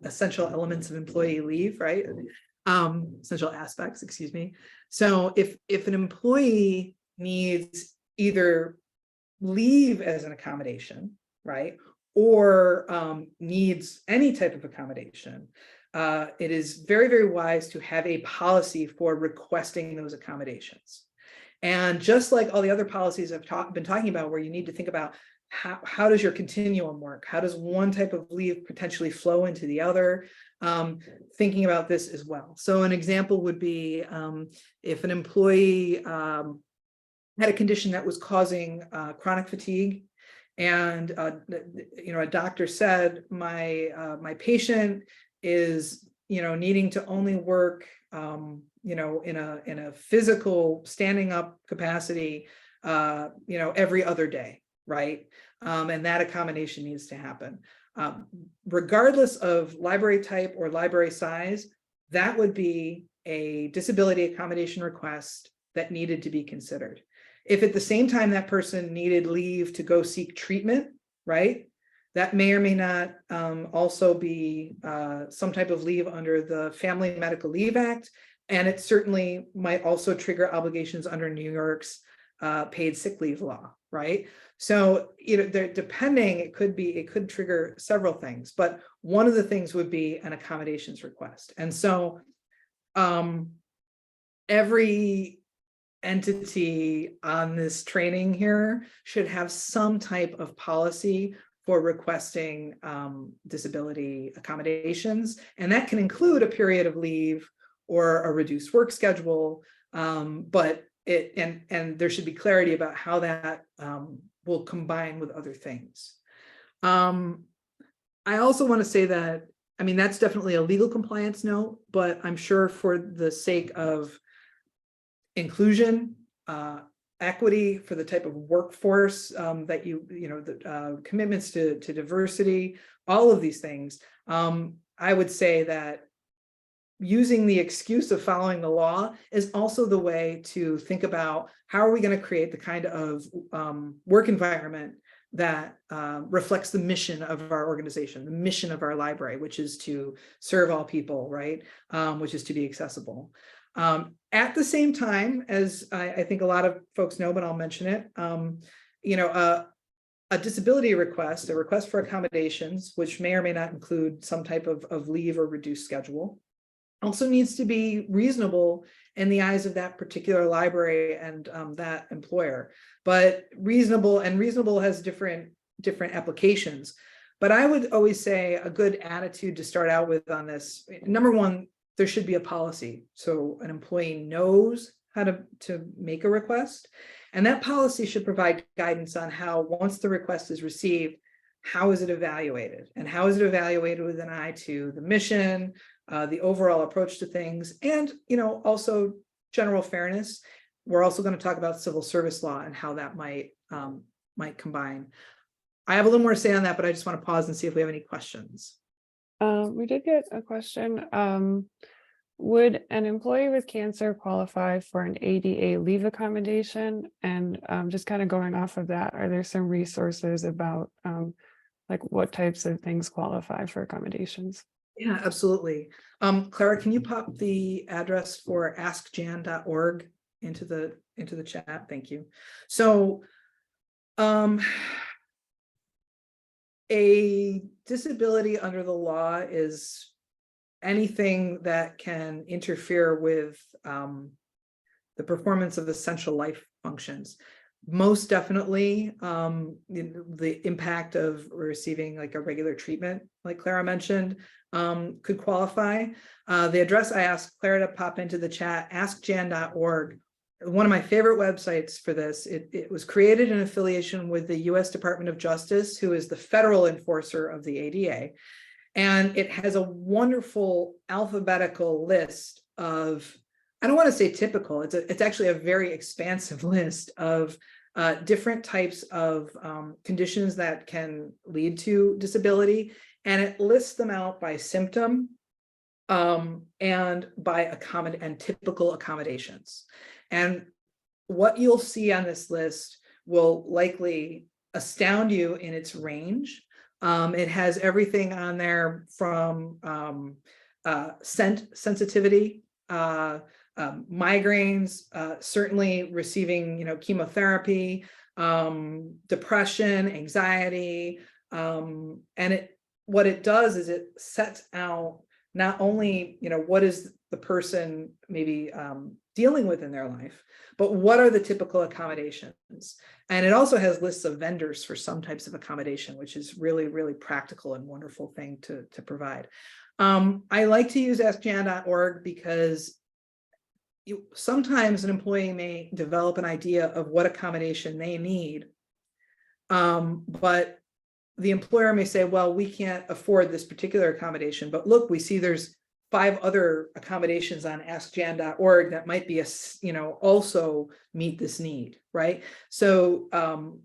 essential elements of employee leave, right? Essential aspects, excuse me. So if an employee needs either leave as an accommodation, right, or needs any type of accommodation, it is very, very wise to have a policy for requesting those accommodations. And just like all the other policies I've been talking about, where you need to think about how does your continuum work? How does one type of leave potentially flow into the other? Thinking about this as well. So an example would be if an employee had a condition that was causing chronic fatigue, and a doctor said, my patient is needing to only work, in a physical standing up capacity, every other day, right? And that accommodation needs to happen. Regardless of library type or library size, that would be a disability accommodation request that needed to be considered. If at the same time that person needed leave to go seek treatment, right? That may or may not also be some type of leave under the Family Medical Leave Act. And it certainly might also trigger obligations under New York's paid sick leave law, right? So, depending, it could trigger several things, but one of the things would be an accommodations request. And so every entity on this training here should have some type of policy for requesting disability accommodations. And that can include a period of leave or a reduced work schedule, but there should be clarity about how that will combine with other things. I also want to say that, that's definitely a legal compliance note, but I'm sure for the sake of inclusion, equity, for the type of workforce that the commitments to diversity, all of these things, I would say that using the excuse of following the law is also the way to think about how are we going to create the kind of work environment that reflects the mission of our organization, the mission of our library, which is to serve all people, right? Which is to be accessible. At the same time, as I think a lot of folks know, but I'll mention it, a disability request, a request for accommodations, which may or may not include some type of leave or reduced schedule, also needs to be reasonable in the eyes of that particular library and that employer. But reasonable has different applications. But I would always say a good attitude to start out with on this, number one, there should be a policy. So an employee knows how to make a request. And that policy should provide guidance on how, once the request is received, how is it evaluated? And how is it evaluated with an eye to the mission, the overall approach to things, and also general fairness. We're also going to talk about civil service law and how that might combine. I have a little more to say on that, but I just want to pause and see if we have any questions. We did get a question. Would an employee with cancer qualify for an ADA leave accommodation? And just kind of going off of that, are there some resources about like what types of things qualify for accommodations? Yeah, absolutely. Clara, can you pop the address for askjan.org into the chat? Thank you. So a disability under the law is anything that can interfere with the performance of essential life functions. Most definitely the impact of receiving like a regular treatment, like Clara mentioned, could qualify. The address I asked Clara to pop into the chat, askjan.org. One of my favorite websites for this. It was created in affiliation with the U.S. Department of Justice, who is the federal enforcer of the ADA. And it has a wonderful alphabetical list of, I don't want to say typical, it's actually a very expansive list of different types of conditions that can lead to disability. And it lists them out by symptom and by typical accommodations. And what you'll see on this list will likely astound you in its range. It has everything on there from scent sensitivity, migraines, certainly receiving, chemotherapy, depression, anxiety, and what it does is it sets out not only, what is the person maybe dealing with in their life, but what are the typical accommodations? And it also has lists of vendors for some types of accommodation, which is really, really practical and wonderful thing to provide. I like to use askjan.org because sometimes an employee may develop an idea of what accommodation they need, but the employer may say, well, we can't afford this particular accommodation, but look, we see there's 5 other accommodations on askjan.org that might be also meet this need, right? So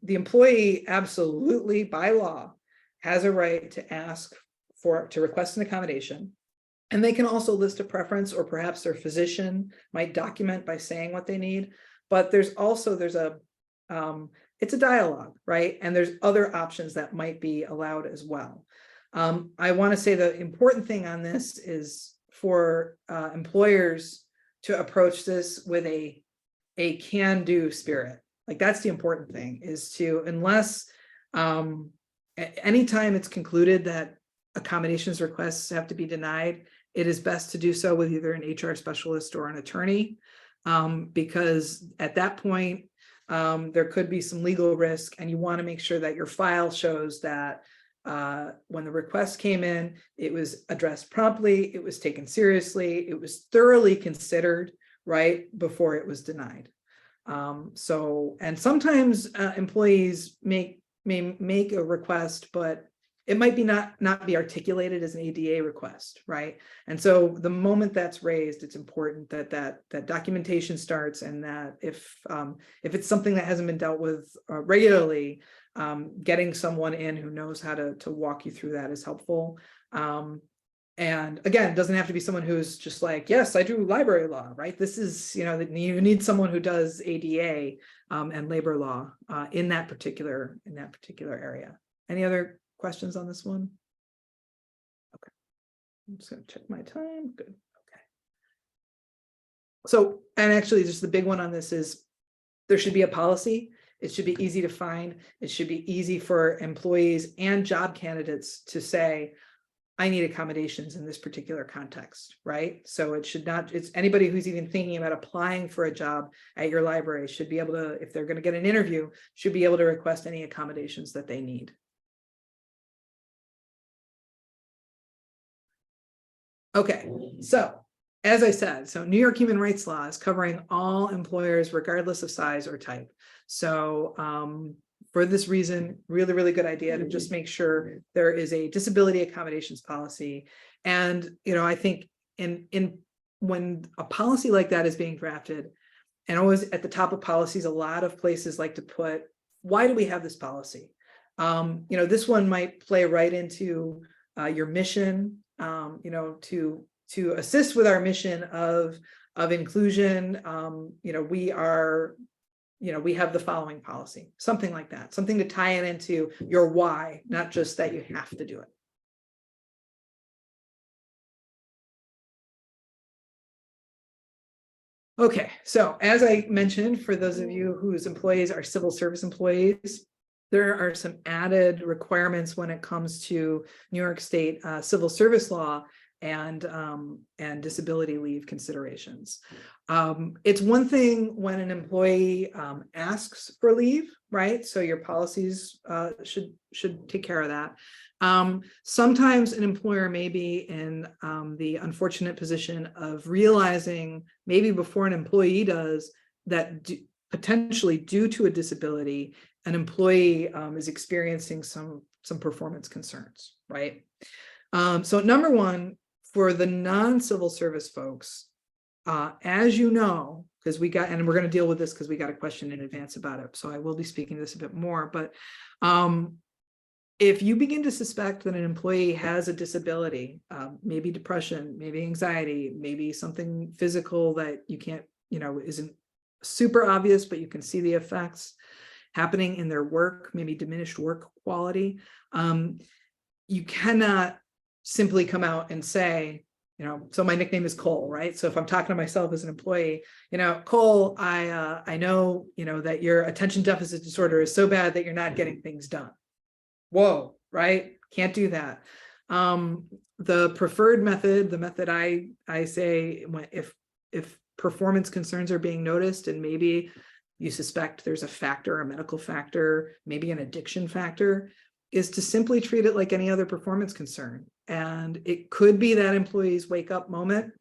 the employee absolutely by law has a right to request an accommodation. And they can also list a preference, or perhaps their physician might document by saying what they need. But there's it's a dialogue, right? And there's other options that might be allowed as well. I want to say the important thing on this is for employers to approach this with a can-do spirit. Like, that's the important thing, is to, unless anytime it's concluded that accommodations requests have to be denied, it is best to do so with either an HR specialist or an attorney, because at that point, there could be some legal risk, and you want to make sure that your file shows that when the request came in, it was addressed promptly, it was taken seriously, it was thoroughly considered, right, before it was denied. And sometimes employees may make a request, but it might be not be articulated as an ADA request, right? And so the moment that's raised, it's important that documentation starts, and that if it's something that hasn't been dealt with regularly, getting someone in who knows how to walk you through that is helpful. And again, it doesn't have to be someone who's just like, yes, I do library law, right? This is, you need someone who does ADA and labor law in that particular area. Any other questions on this one? Okay, I'm just going to check my time. Good. Okay. So, and actually, just the big one on this is there should be a policy. It should be easy to find. It should be easy for employees and job candidates to say, I need accommodations in this particular context, right? So it should not, it's anybody who's even thinking about applying for a job at your library should be able to, if they're going to get an interview, should be able to request any accommodations that they need. Okay, so as I said, so New York human rights law is covering all employers regardless of size or type. So for this reason, really, really good idea to just make sure there is a disability accommodations policy. And, I think when a policy like that is being drafted, and always at the top of policies, a lot of places like to put, why do we have this policy? This one might play right into your mission, to assist with our mission of inclusion. We have the following policy, something like that, something to tie it into your why, not just that you have to do it. Okay, so as I mentioned, for those of you whose employees are civil service employees, there are some added requirements when it comes to New York State civil service law and disability leave considerations. It's one thing when an employee asks for leave, right? So your policies should take care of that. Sometimes an employer may be in the unfortunate position of realizing, maybe before an employee does, that potentially due to a disability, an employee is experiencing some performance concerns, right? So number one, for the non-civil service folks, as you know, because we're going to deal with this because we got a question in advance about it, so I will be speaking to this a bit more, but if you begin to suspect that an employee has a disability, maybe depression, maybe anxiety, maybe something physical that you can't, isn't super obvious, but you can see the effects happening in their work, maybe diminished work quality, you cannot simply come out and say, so my nickname is Cole, right? So if I'm talking to myself as an employee, Cole, I know, that your attention deficit disorder is so bad that you're not getting things done. Whoa, right? Can't do that. The preferred method, the method I say, if performance concerns are being noticed, and maybe you suspect there's a factor, a medical factor, maybe an addiction factor, is to simply treat it like any other performance concern. And it could be that employee's wake up moment.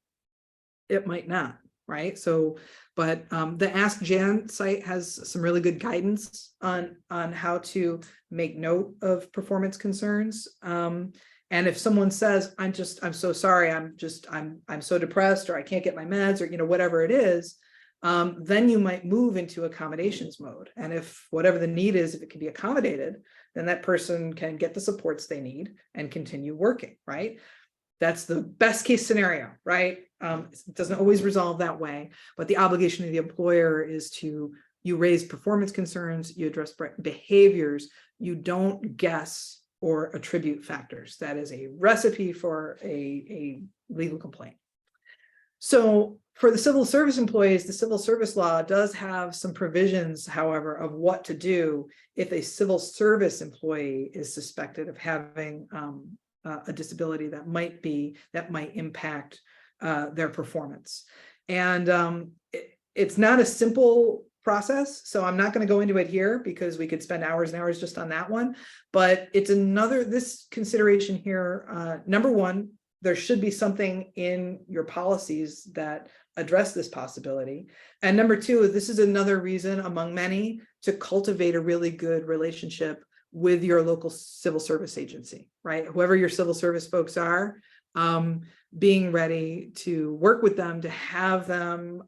It might not, right? So, but the Ask Jan site has some really good guidance on how to make note of performance concerns. And And if someone says, I'm so sorry, I'm so depressed, or I can't get my meds, or, whatever it is, then you might move into accommodations mode. And if whatever the need is, if it can be accommodated, then that person can get the supports they need and continue working, right? That's the best case scenario, right? It doesn't always resolve that way, but the obligation of the employer is you raise performance concerns, you address behaviors, you don't guess or attribute factors. That is a recipe for a legal complaint. So for the civil service employees, the civil service law does have some provisions, however, of what to do if a civil service employee is suspected of having a disability that might impact their performance. And it's not a simple process, so I'm not going to go into it here because we could spend hours and hours just on that one. But it's this consideration here. Number one, there should be something in your policies that address this possibility. And number two, this is another reason among many to cultivate a really good relationship with your local civil service agency, right? Whoever your civil service folks are, being ready to work with them, to have them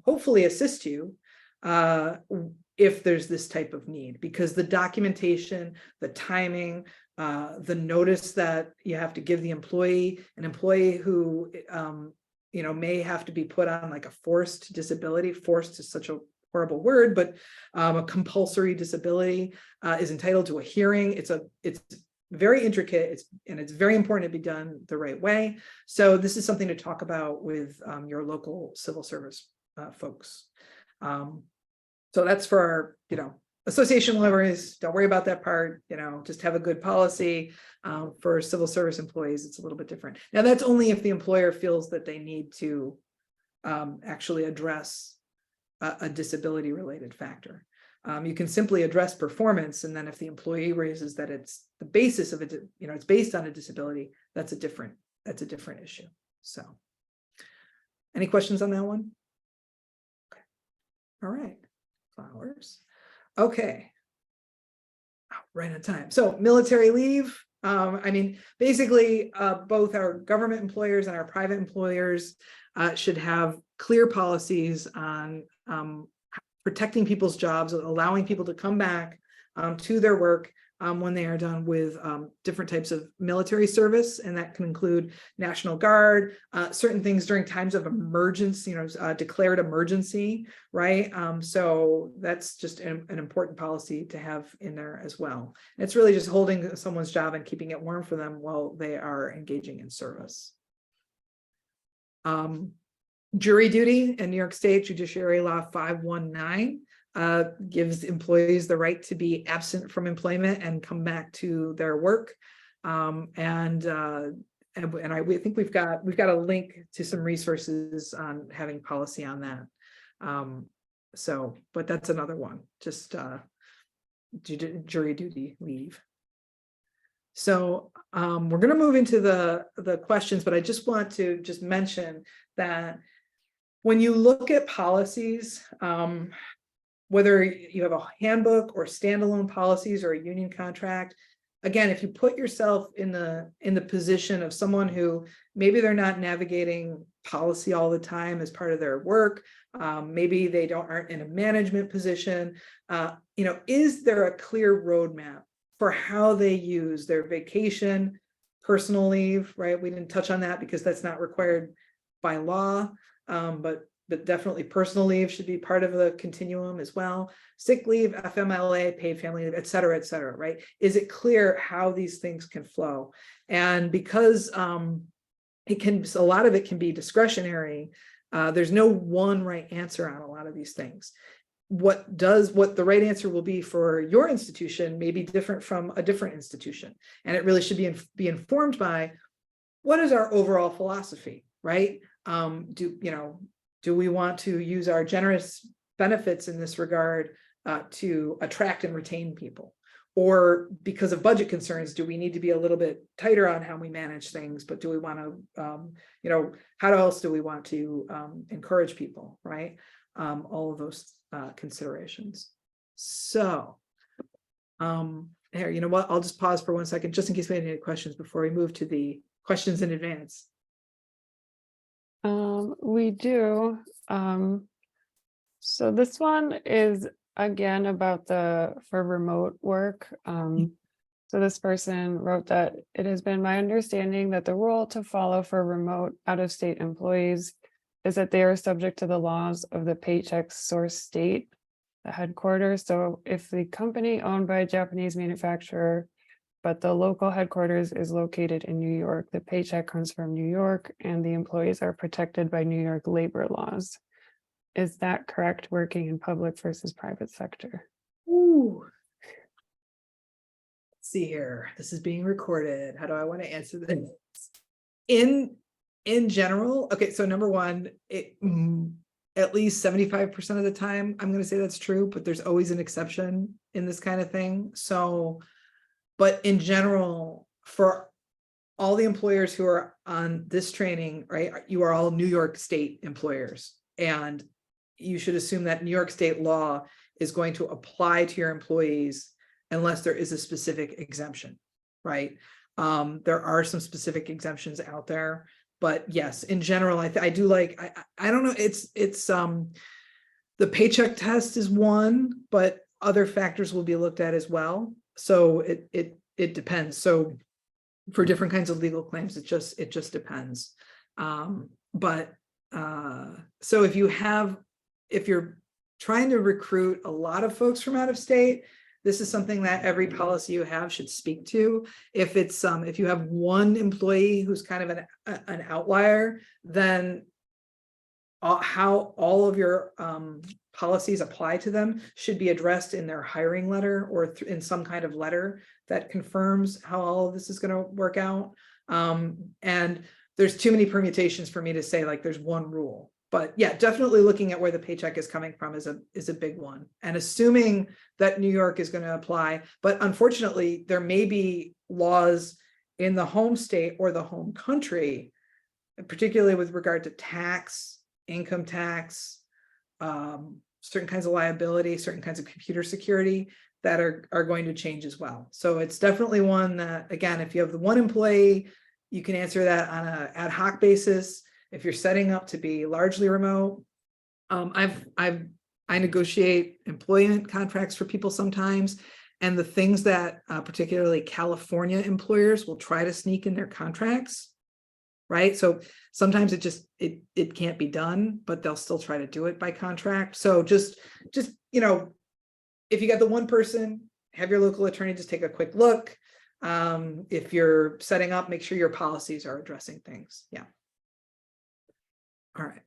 hopefully assist you if there's this type of need, because the documentation, the timing, the notice that you have to give the employee, an employee who may have to be put on like a forced disability. Forced is such a horrible word, but a compulsory disability is entitled to a hearing. It's very intricate, and it's very important to be done the right way. So this is something to talk about with your local civil service folks. So that's for our, association members. Don't worry about that part, just have a good policy. For civil service employees, it's a little bit different. Now, that's only if the employer feels that they need to actually address a disability related factor. You can simply address performance, and then if the employee raises that it's the basis of it, it's based on a disability, that's a different issue. So, any questions on that one? Okay. All right. Flowers. Okay. Right on time. So military leave. Basically, both our government employers and our private employers should have clear policies on protecting people's jobs, allowing people to come back to their work when they are done with different types of military service. And that can include National Guard, certain things during times of emergency, declared emergency, right? So that's just an important policy to have in there as well. And it's really just holding someone's job and keeping it warm for them while they are engaging in service. Jury duty in New York State Judiciary Law 519 gives employees the right to be absent from employment and come back to their work. I think we've got a link to some resources on having policy on that. But that's another one, just jury duty leave. So we're going to move into the questions, but I just want to mention that when you look at policies, whether you have a handbook or standalone policies or a union contract, again, if you put yourself in the position of someone who maybe they're not navigating policy all the time as part of their work, maybe they aren't in a management position, is there a clear roadmap for how they use their vacation, personal leave, right? We didn't touch on that because that's not required by law, but definitely personal leave should be part of the continuum as well. Sick leave, FMLA, paid family leave, et cetera, right? Is it clear how these things can flow? And because a lot of it can be discretionary, there's no one right answer on a lot of these things. What the right answer will be for your institution may be different from a different institution. And it really should be informed by what is our overall philosophy, right? Do we want to use our generous benefits in this regard to attract and retain people? Or because of budget concerns, do we need to be a little bit tighter on how we manage things? But do we want to, how else do we want to encourage people, right? All of those considerations. So Here, you know what? I'll just pause for 1 second, just in case we have any questions before we move to the questions in advance. We do. So this one is again about for remote work. So this person wrote that it has been my understanding that the rule to follow for remote out-of-state employees is that they are subject to the laws of the paycheck source state, the headquarters. So if the company owned by a Japanese manufacturer, but the local headquarters is located in New York, the paycheck comes from New York and the employees are protected by New York labor laws. Is that correct, working in public versus private sector? Ooh. Let's see here. This is being recorded. How do I want to answer this? In general, okay, so number one, at least 75% of the time, I'm going to say that's true, but there's always an exception in this kind of thing. So, but in general, for all the employers who are on this training, right, you are all New York State employers, and you should assume that New York State law is going to apply to your employees unless there is a specific exemption, right? There are some specific exemptions out there, but yes, in general, I do like, I don't know, it's the paycheck test is one, but other factors will be looked at as well. So it depends. So for different kinds of legal claims, it just depends. So if you're trying to recruit a lot of folks from out of state, this is something that every policy you have should speak to. If it's if you have one employee who's kind of an outlier, then how all of your policies apply to them should be addressed in their hiring letter or in some kind of letter that confirms how all of this is going to work out. And there's too many permutations for me to say like there's one rule. But yeah, definitely looking at where the paycheck is coming from is a big one. And assuming that New York is going to apply, but unfortunately, there may be laws in the home state or the home country, particularly with regard to tax, income tax, certain kinds of liability, certain kinds of computer security that are going to change as well. So it's definitely one that, again, if you have the one employee, you can answer that on an ad hoc basis. If you're setting up to be largely remote, I negotiate employment contracts for people sometimes, and the things that particularly California employers will try to sneak in their contracts, right? So sometimes it can't be done, but they'll still try to do it by contract. So just you know, if you got the one person, have your local attorney just take a quick look. If you're setting up, make sure your policies are addressing things. Yeah. All right.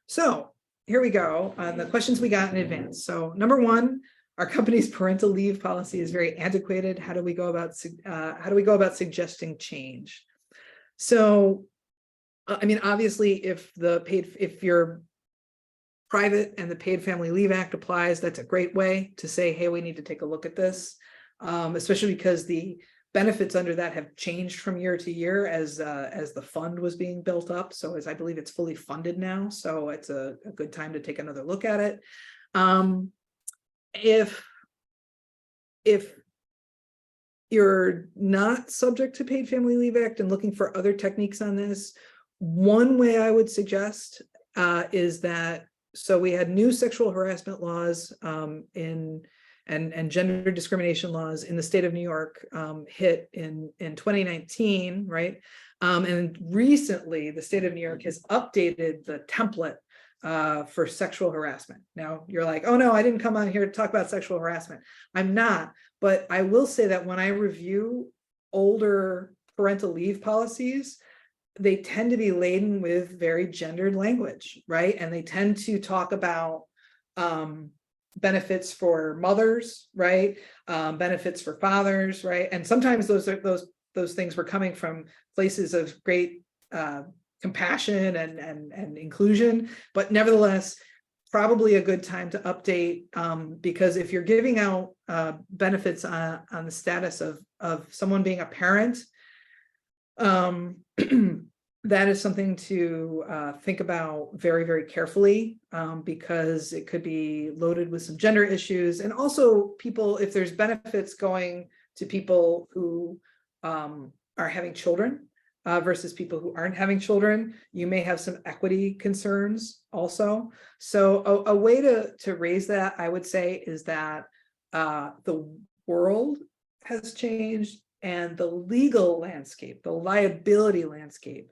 So here we go on the questions we got in advance. So number one, our company's parental leave policy is very antiquated. How do we go about suggesting change? So, I mean, obviously, if your private and the Paid Family Leave Act applies, that's a great way to say, hey, we need to take a look at this, especially because the benefits under that have changed from year to year as the fund was being built up. So as I believe it's fully funded now, so it's a good time to take another look at it. If you're not subject to Paid Family Leave Act and looking for other techniques on this, one way I would suggest is that, so we had new sexual harassment laws and gender discrimination laws in the state of New York hit in 2019, right? And recently the state of New York has updated the template for sexual harassment. Now you're like, oh no, I didn't come on here to talk about sexual harassment. I'm not, but I will say that when I review older parental leave policies, they tend to be laden with very gendered language, right? And they tend to talk about benefits for mothers, right? Benefits for fathers, right? And sometimes those things were coming from places of great compassion and inclusion, but nevertheless, probably a good time to update, because if you're giving out benefits on the status of someone being a parent, that is something to think about very, very carefully, because it could be loaded with some gender issues. And also people, if there's benefits going to people who are having children versus people who aren't having children, you may have some equity concerns also. So a way to raise that, I would say, is that the world has changed, and the legal landscape, the liability landscape,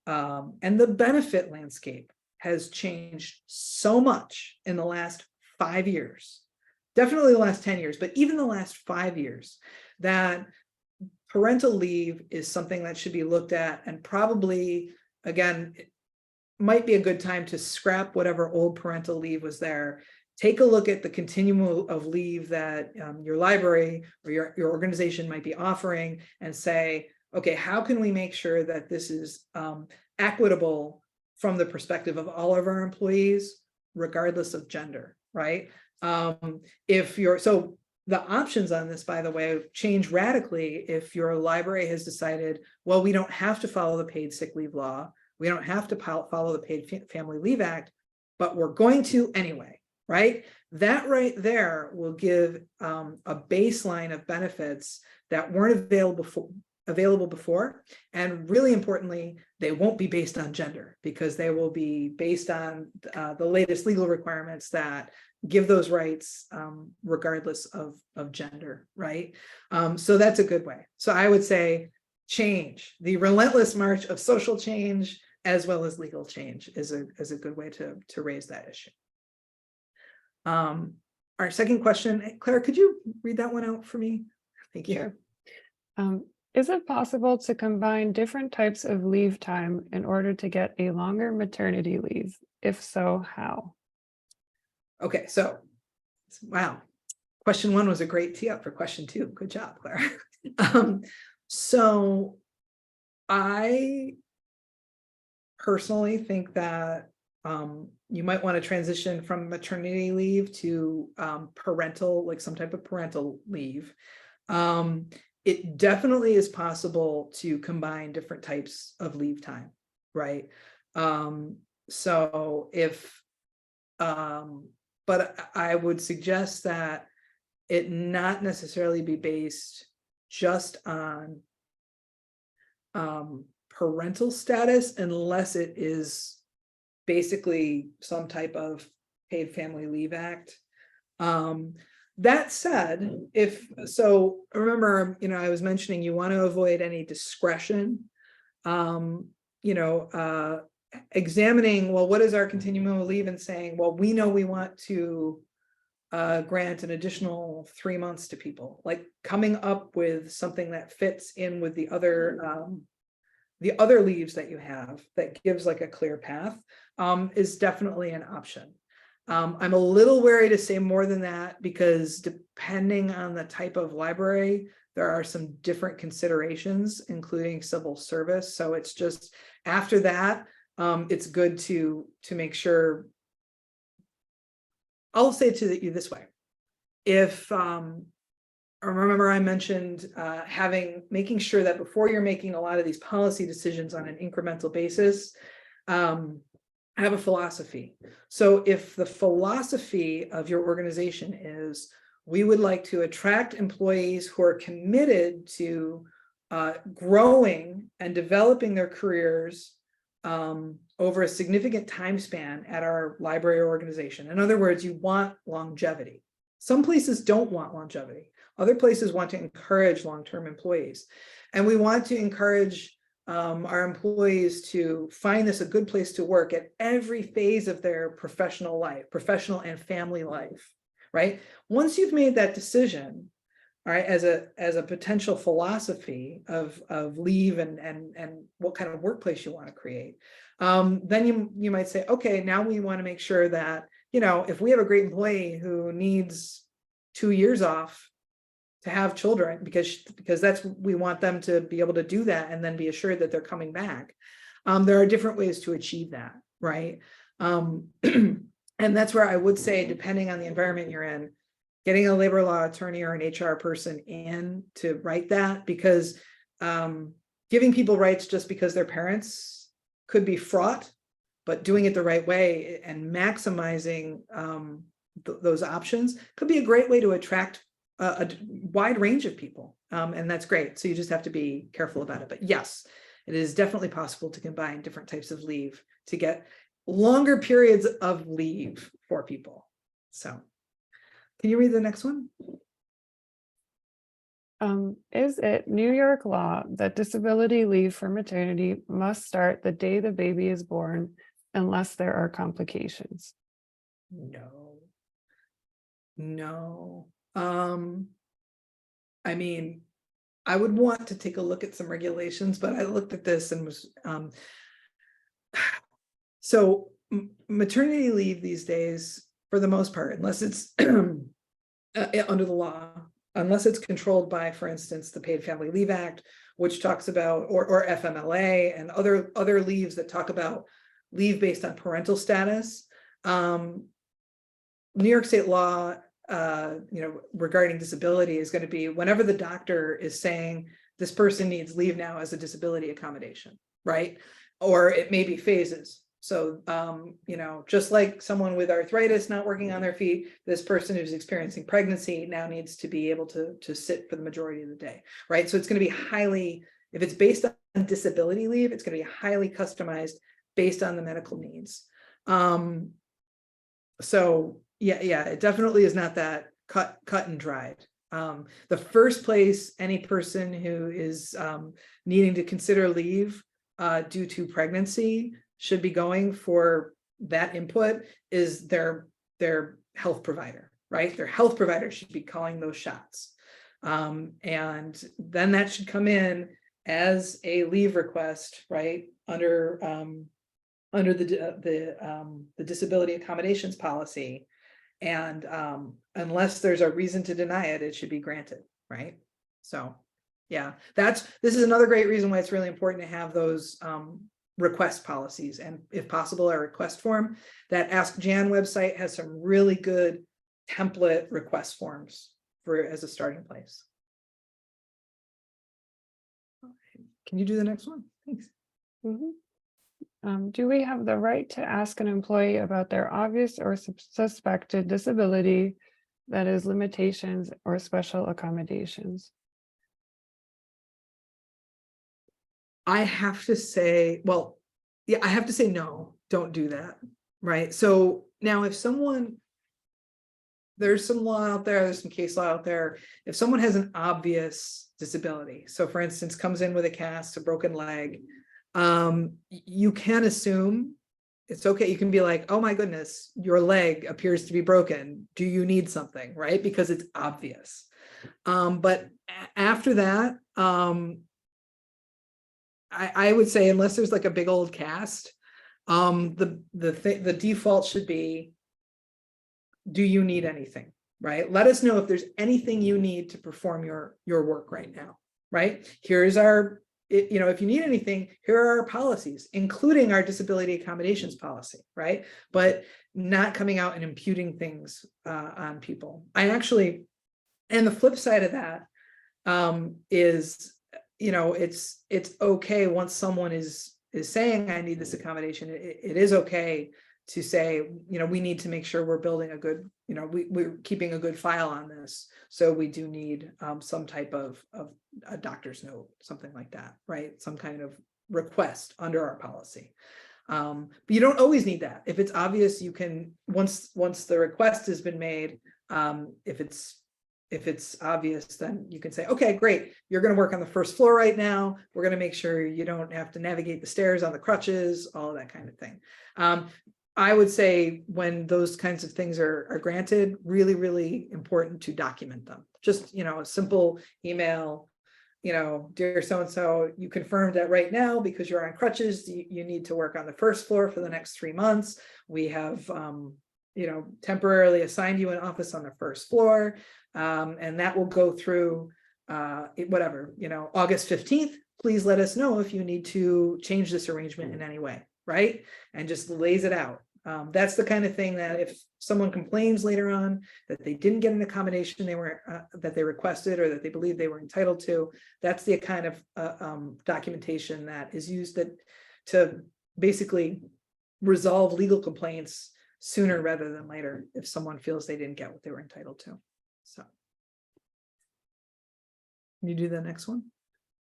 and the benefit landscape has changed so much in the last 5 years, definitely the last 10 years, but even the last 5 years, that parental leave is something that should be looked at. And probably, again, it might be a good time to scrap whatever old parental leave was there. Take a look at the continuum of leave that your library or your organization might be offering, and say, okay, how can we make sure that this is equitable from the perspective of all of our employees, regardless of gender, right? So the options on this, by the way, change radically if your library has decided, well, we don't have to follow the paid sick leave law, we don't have to follow the Paid Family Leave Act, but we're going to anyway. Right? That right there will give a baseline of benefits that weren't available before. And really importantly, they won't be based on gender, because they will be based on the latest legal requirements that give those rights regardless of gender, right? So that's a good way. So I would say change, the relentless march of social change as well as legal change is a good way to raise that issue. Our second question, Claire, could you read that one out for me? Thank you. Sure. Is it possible to combine different types of leave time in order to get a longer maternity leave? If so, how? Okay, so wow. Question 1 was a great tee up for question 2. Good job, Claire. So I personally think that you might want to transition from maternity leave to parental, like some type of parental leave. It definitely is possible to combine different types of leave time, right? So if, but I would suggest that it not necessarily be based just on parental status, unless it is basically some type of Paid Family Leave Act. That said, remember, I was mentioning you want to avoid any discretion. Examining, well, what is our continuum of leave, and saying, well, we know we want to grant an additional 3 months to people, like coming up with something that fits in with the other leaves that you have, that gives like a clear path, is definitely an option. I'm a little wary to say more than that, because depending on the type of library, there are some different considerations, including civil service. So it's just, after that, it's good to make sure. I'll say to you this way. If remember, I mentioned making sure that before you're making a lot of these policy decisions on an incremental basis, have a philosophy. So if the philosophy of your organization is, we would like to attract employees who are committed to growing and developing their careers over a significant time span at our library organization. In other words, you want longevity. Some places don't want longevity. Other places want to encourage long-term employees. And we want to encourage our employees to find this a good place to work at every phase of their professional life, professional and family life, right? Once you've made that decision, all right, as a potential philosophy of leave and what kind of workplace you want to create, then you might say, okay, now we want to make sure that, if we have a great employee who needs 2 years off to have children, because we want them to be able to do that and then be assured that they're coming back. There are different ways to achieve that, right? And that's where I would say, depending on the environment you're in, getting a labor law attorney or an HR person in to write that, because giving people rights just because they're parents could be fraught, but doing it the right way and maximizing those options could be a great way to attract a wide range of people. And that's great. So you just have to be careful about it. But yes, it is definitely possible to combine different types of leave to get longer periods of leave for people. So can you read the next one? Is it New York law that disability leave for maternity must start the day the baby is born unless there are complications? No. I mean, I would want to take a look at some regulations, but I looked at this and was, so maternity leave these days, for the most part, unless it's under the law, unless it's controlled by, for instance, the Paid Family Leave Act, which talks about, or FMLA and other leaves that talk about leave based on parental status. New York state law, regarding disability is going to be whenever the doctor is saying this person needs leave now as a disability accommodation, right? Or it may be phases. So, just like someone with arthritis not working on their feet, this person who's experiencing pregnancy now needs to be able to sit for the majority of the day, right? So it's going to be highly, if it's based on disability leave, it's going to be highly customized based on the medical needs. So yeah, it definitely is not that cut and dried. The first place any person who is needing to consider leave due to pregnancy should be going for that input is their health provider, right? Their health provider should be calling those shots. And then that should come in as a leave request, right? Under the disability accommodations policy. And unless there's a reason to deny it, it should be granted, right? So yeah, this is another great reason why it's really important to have those request policies, and if possible, a request form. That Ask Jan website has some really good template request forms as a starting place. Can you do the next one? Thanks. Mm-hmm. Do we have the right to ask an employee about their obvious or suspected disability, that is, limitations or special accommodations? I have to say, well, yeah, I have to say no, don't do that, right? So now if there's some law out there, there's some case law out there, if someone has an obvious disability, so for instance, comes in with a cast, a broken leg, you can assume it's okay. You can be like, oh my goodness, your leg appears to be broken. Do you need something, right? Because it's obvious. But after that, I would say unless there's like a big old cast, the default should be, do you need anything, right? Let us know if there's anything you need to perform your work right now, right? Here's our, if you need anything, here are our policies, including our disability accommodations policy, right? But not coming out and imputing things on people. And the flip side of that is, it's okay once someone is saying, I need this accommodation, it is okay to say, we need to make sure we're building a good, we're keeping a good file on this. So we do need some type of a doctor's note, something like that, right? Some kind of request under our policy. But you don't always need that. If it's obvious, you can, once the request has been made, if it's obvious, then you can say, okay, great, you're going to work on the first floor right now. We're going to make sure you don't have to navigate the stairs on the crutches, all of that kind of thing. I would say when those kinds of things are granted, really, really important to document them. Just, a simple email, dear so-and-so, you confirmed that right now, because you're on crutches, you need to work on the first floor for the next 3 months. We have, temporarily assigned you an office on the first floor. And that will go through August 15th. Please let us know if you need to change this arrangement in any way, right? And just lays it out. That's the kind of thing that if someone complains later on that they didn't get an accommodation that they requested or that they believe they were entitled to, that's the kind of documentation that is used to basically resolve legal complaints sooner rather than later if someone feels they didn't get what they were entitled to. So can you do the next one?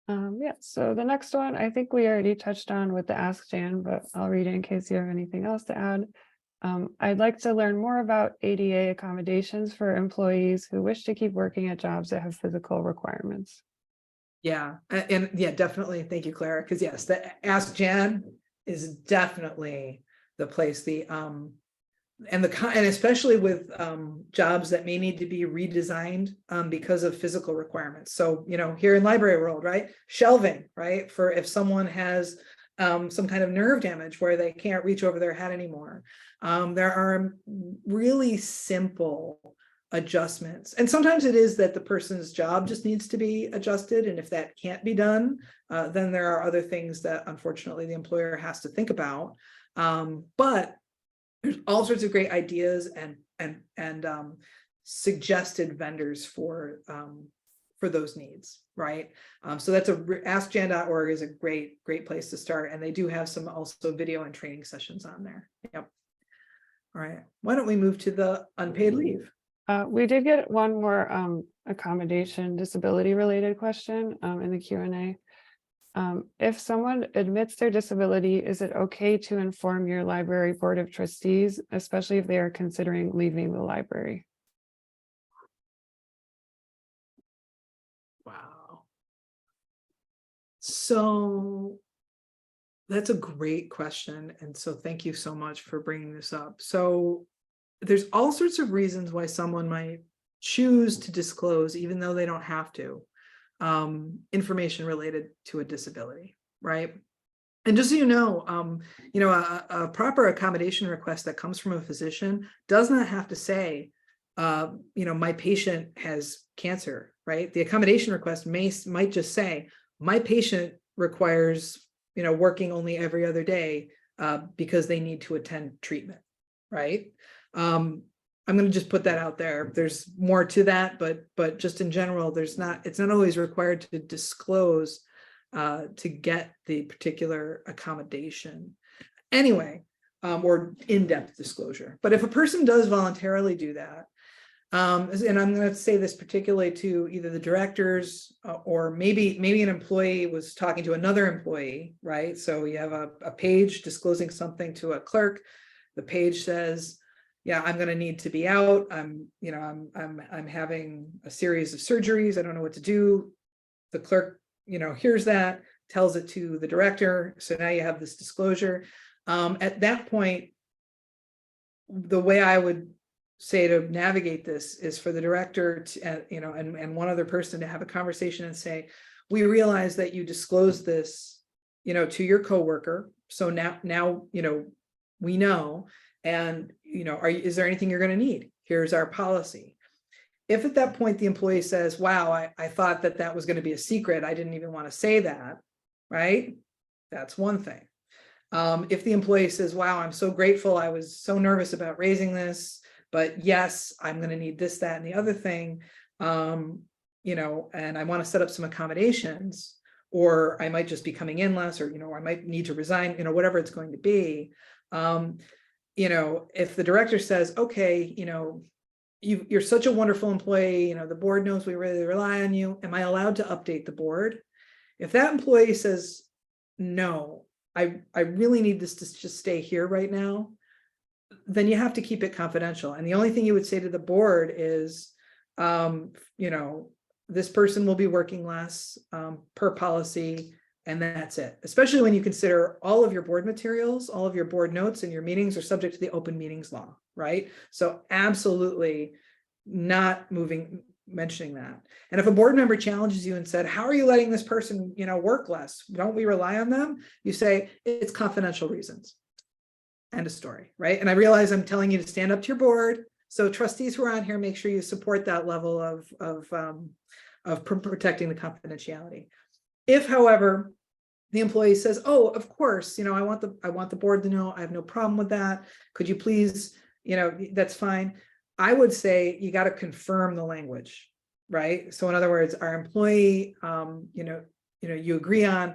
Yeah, so the next one, I think we already touched on with the Ask Jan, but I'll read it in case you have anything else to add. I'd like to learn more about ADA accommodations for employees who wish to keep working at jobs that have physical requirements. Yeah, and yeah, definitely. Thank you, Clara. Because yes, the Ask Jan is definitely the place. And especially with jobs that may need to be redesigned because of physical requirements. So, here in library world, right? Shelving, right? For if someone has some kind of nerve damage where they can't reach over their head anymore. There are really simple adjustments. And sometimes it is that the person's job just needs to be adjusted. And if that can't be done, then there are other things that unfortunately the employer has to think about. But there's all sorts of great ideas and suggested vendors for those needs, right? So that's askjan.org is a great place to start, and they do have some also video and training sessions on there. Yep. All right. Why don't we move to the unpaid leave? We did get one more accommodation disability related question in the Q&A. If someone admits their disability, is it okay to inform your library board of trustees, especially if they are considering leaving the library? Wow. So that's a great question. And so thank you so much for bringing this up. So there's all sorts of reasons why someone might choose to disclose, even though they don't have to, information related to a disability, right? And just so you know, a proper accommodation request that comes from a physician does not have to say, my patient has cancer, right? The accommodation request might just say, my patient requires, working only every other day because they need to attend treatment, right? I'm going to just put that out there. There's more to that, but just in general, it's not always required to disclose to get the particular accommodation anyway, or in-depth disclosure. But if a person does voluntarily do that, and I'm going to say this particularly to either the directors or maybe an employee was talking to another employee, right? So you have a page disclosing something to a clerk. The page says, yeah, I'm going to need to be out. I'm having a series of surgeries. I don't know what to do. The clerk, hears that, tells it to the director. So now you have this disclosure. At that point, the way I would say to navigate this is for the director to, and one other person to have a conversation and say, we realize that you disclosed this, to your coworker. So now, we know, and, is there anything you're going to need? Here's our policy. If at that point the employee says, wow, I thought that was going to be a secret, I didn't even want to say that, right? That's one thing. If the employee says, wow, I'm so grateful, I was so nervous about raising this, but yes, I'm going to need this, that, and the other thing, and I want to set up some accommodations, or I might just be coming in less, or, I might need to resign, whatever it's going to be. If the director says, okay, you're such a wonderful employee, the board knows we really rely on you. Am I allowed to update the board? If that employee says, no, I really need this to just stay here right now, then you have to keep it confidential. And the only thing you would say to the board is, this person will be working less per policy, and that's it. Especially when you consider all of your board materials, all of your board notes and your meetings are subject to the open meetings law, right? So absolutely not mentioning that. And if a board member challenges you and said, how are you letting this person, work less? Don't we rely on them? You say, it's confidential reasons. End of story, right? And I realize I'm telling you to stand up to your board. So trustees who are on here, make sure you support that level of protecting the confidentiality. If, however, the employee says, oh, of course, I want the board to know, I have no problem with that. Could you please, that's fine. I would say you got to confirm the language, right? So in other words, our employee, you agree on,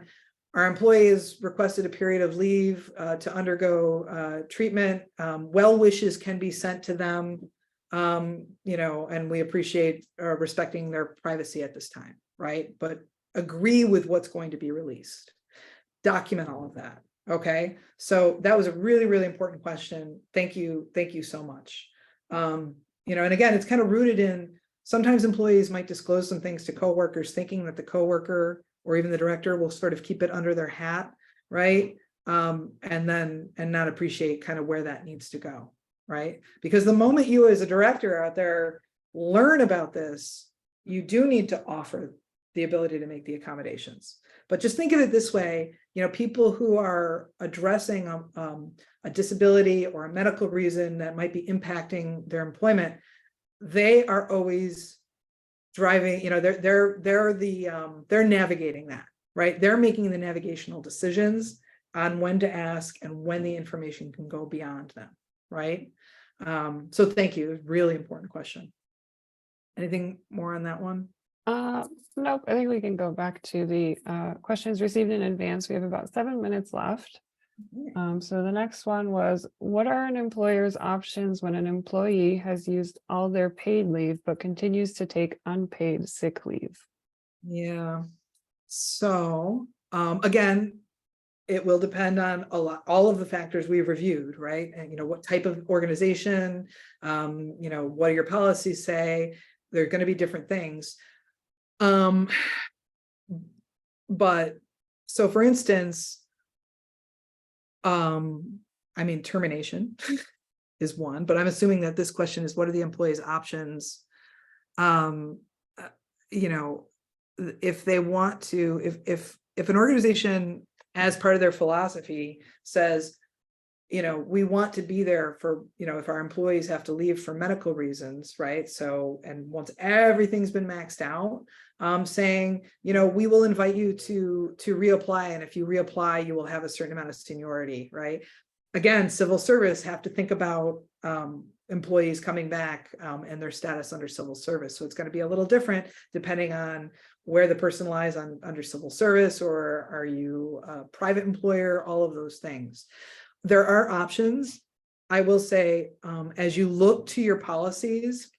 Our employees requested a period of leave to undergo treatment. Well wishes can be sent to them, you know, and we appreciate respecting their privacy at this time, right? But agree with what's going to be released. Document all of that. Okay, so that was a really, really important question. Thank you so much. You know, and again, it's kind of rooted in sometimes employees might disclose some things to coworkers, thinking that the coworker or even the director will sort of keep it under their hat, right? And not appreciate kind of where that needs to go, right? Because the moment you as a director out there learn about this, you do need to offer the ability to make the accommodations. But just think of it this way, you know, people who are addressing a disability or a medical reason that might be impacting their employment, they are always driving, you know, they're navigating that, right? They're making the navigational decisions on when to ask and when the information can go beyond them, right? So thank you, really important question. Anything more on that one? Nope, I think we can go back to the questions received in advance. We have about 7 minutes left. So the next one was, what are an employer's options when an employee has used all their paid leave but continues to take unpaid sick leave? Yeah, so again, it will depend on all of the factors we've reviewed, right? And you know, what type of organization, you know, what do your policies say? There are going to be different things. But so for instance, I mean, termination is one, but I'm assuming that this question is, what are the employees' options? You know, if they want to, if an organization as part of their philosophy says, you know, we want to be there for, you know, if our employees have to leave for medical reasons, right? So, and once everything's been maxed out, saying, you know, we will invite you to reapply. And if you reapply, you will have a certain amount of seniority, right? Again, civil service have to think about employees coming back and their status under civil service. So it's going to be a little different depending on where the person lies under civil service, or are you a private employer, all of those things. There are options. I will say, as you look to your policies,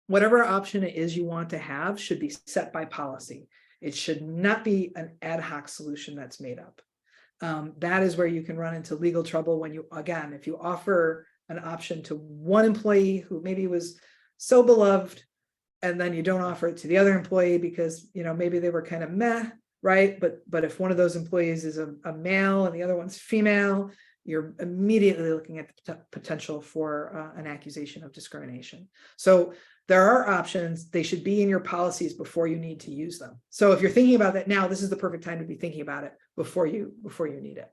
whatever option it is you want to have should be set by policy. It should not be an ad hoc solution that's made up. That is where you can run into legal trouble when you, again, if you offer an option to one employee who maybe was so beloved, and then you don't offer it to the other employee because, you know, maybe they were kind of meh, right? But if one of those employees is a male and the other one's female, you're immediately looking at the potential for an accusation of discrimination. So there are options. They should be in your policies before you need to use them. So if you're thinking about that now, this is the perfect time to be thinking about it before you need it.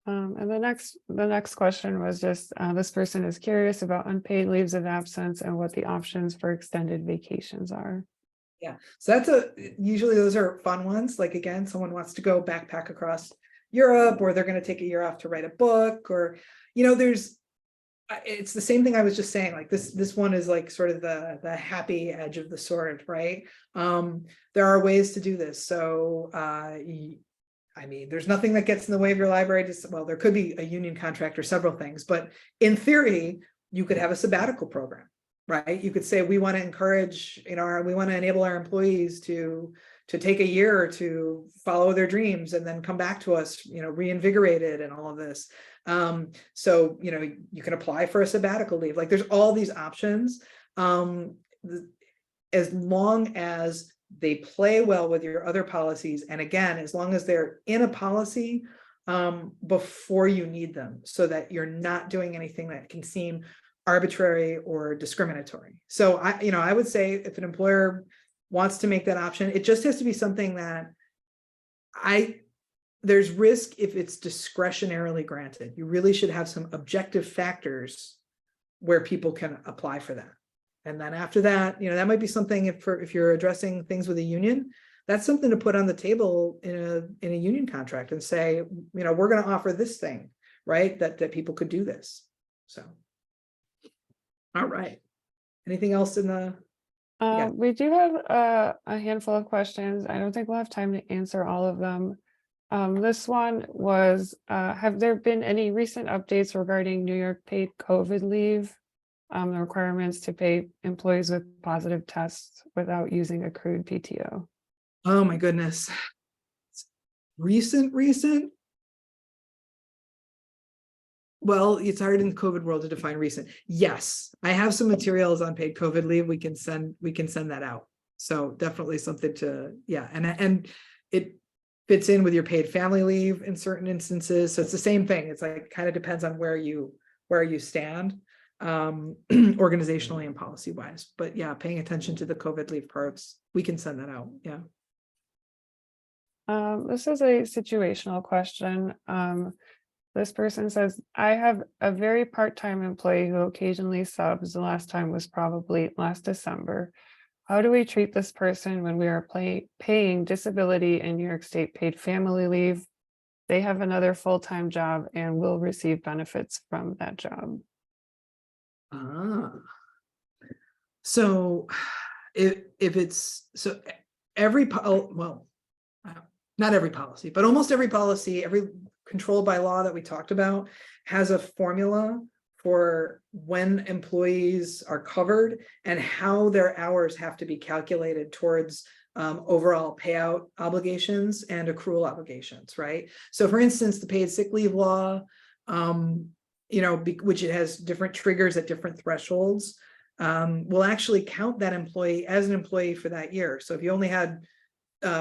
And the next question was just, this person is curious about unpaid leaves of absence and what the options for extended vacations are. Yeah, so that's usually those are fun ones. Like, again, someone wants to go backpack across Europe, or they're going to take a year off to write a book, or, you know, it's the same thing I was just saying, like this one is like sort of the happy edge of the sword, right? There are ways to do this. So, I mean, there's nothing that gets in the way of your library. Well, there could be a union contract or several things, but in theory, you could have a sabbatical program, right? You could say, we want to encourage, you know, we want to enable our employees to take a year to follow their dreams and then come back to us, you know, reinvigorated and all of this. So, you know, you can apply for a sabbatical leave. Like, there's all these options, as long as they play well with your other policies. And again, as long as they're in a policy before you need them, so that you're not doing anything that can seem arbitrary or discriminatory. So I would say, if an employer wants to make that option, it just has to be something that there's risk if it's discretionarily granted. You really should have some objective factors where people can apply for that. And then after that, you know, that might be something if you're addressing things with a union, that's something to put on the table in a union contract and say, you know, we're going to offer this thing, right? That people could do this. So, all right. Anything else in the Yeah. We do have a handful of questions. I don't think we'll have time to answer all of them. This one was, have there been any recent updates regarding New York paid COVID leave? The requirements to pay employees with positive tests without using accrued PTO. Oh my goodness. Recent? Well, it's hard in the COVID world to define recent. Yes, I have some materials on paid COVID leave. We can send that out. So definitely something to, yeah. And it fits in with your paid family leave in certain instances. So it's the same thing. It's like, kind of depends on where you stand, organizationally and policy wise. But yeah, paying attention to the COVID leave parts, we can send that out. Yeah. This is a situational question. This person says, I have a very part-time employee who occasionally subs. The last time was probably last December. How do we treat this person when we are paying disability and New York State paid family leave? They have another full-time job and will receive benefits from that job. So if it's, so every, well, not every policy, but almost every policy, every control by law that we talked about has a formula for when employees are covered and how their hours have to be calculated towards overall payout obligations and accrual obligations, right? So for instance, the paid sick leave law, which it has different triggers at different thresholds, will actually count that employee as an employee for that year. So if you only had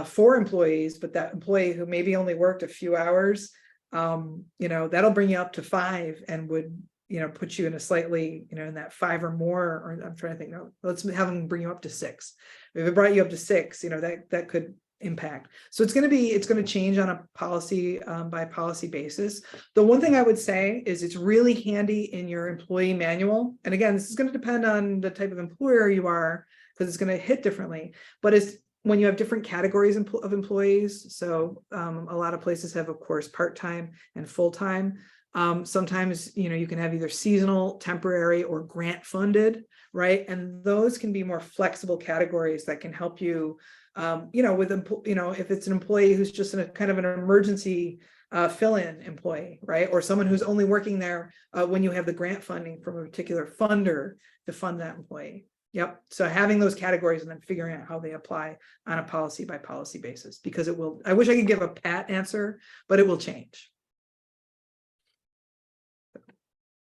4 employees, but that employee who maybe only worked a few hours, that'll bring you up to 5 and would, put you in a slightly, in that 5 or more, or I'm trying to think, no, let's have them bring you up to 6. If it brought you up to 6, that could impact. So it's going to change on a policy by policy basis. The one thing I would say is it's really handy in your employee manual. And again, this is going to depend on the type of employer you are, because it's going to hit differently, but it's when you have different categories of employees. So a lot of places have, of course, part-time and full-time. Sometimes, you can have either seasonal, temporary, or grant funded, right? And those can be more flexible categories that can help you, if it's an employee who's just in a kind of an emergency fill-in employee, right? Or someone who's only working there when you have the grant funding from a particular funder to fund that employee. Yep. So having those categories and then figuring out how they apply on a policy by policy basis, because it will, I wish I could give a pat answer, but it will change.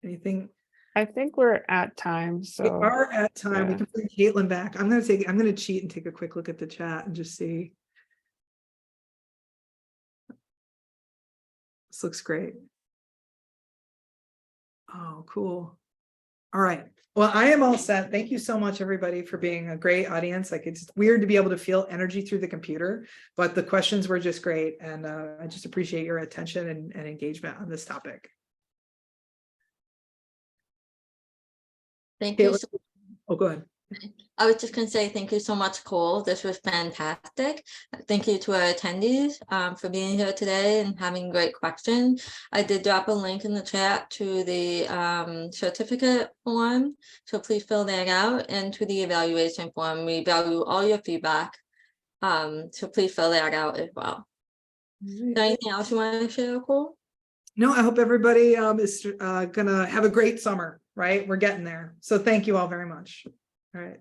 Anything? I think we're at time. So We are at time. Yeah. We can bring Caitlin back. I'm going to cheat and take a quick look at the chat and just see. This looks great. Oh, cool. All right. Well, I am all set. Thank you so much, everybody, for being a great audience. Like, it's weird to be able to feel energy through the computer, but the questions were just great. And I just appreciate your attention and engagement on this topic. Thank you. Oh, go ahead. I was just going to say thank you so much, Cole. This was fantastic. Thank you to our attendees for being here today and having great questions. I did drop a link in the chat to the certificate form, so please fill that out, and to the evaluation form. We value all your feedback, so please fill that out as well. Is there anything else you want to share, Cole? No, I hope everybody is gonna have a great summer, right? We're getting there. So thank you all very much. All right.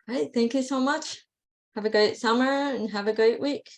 All right, thank you so much. Have a great summer and have a great week.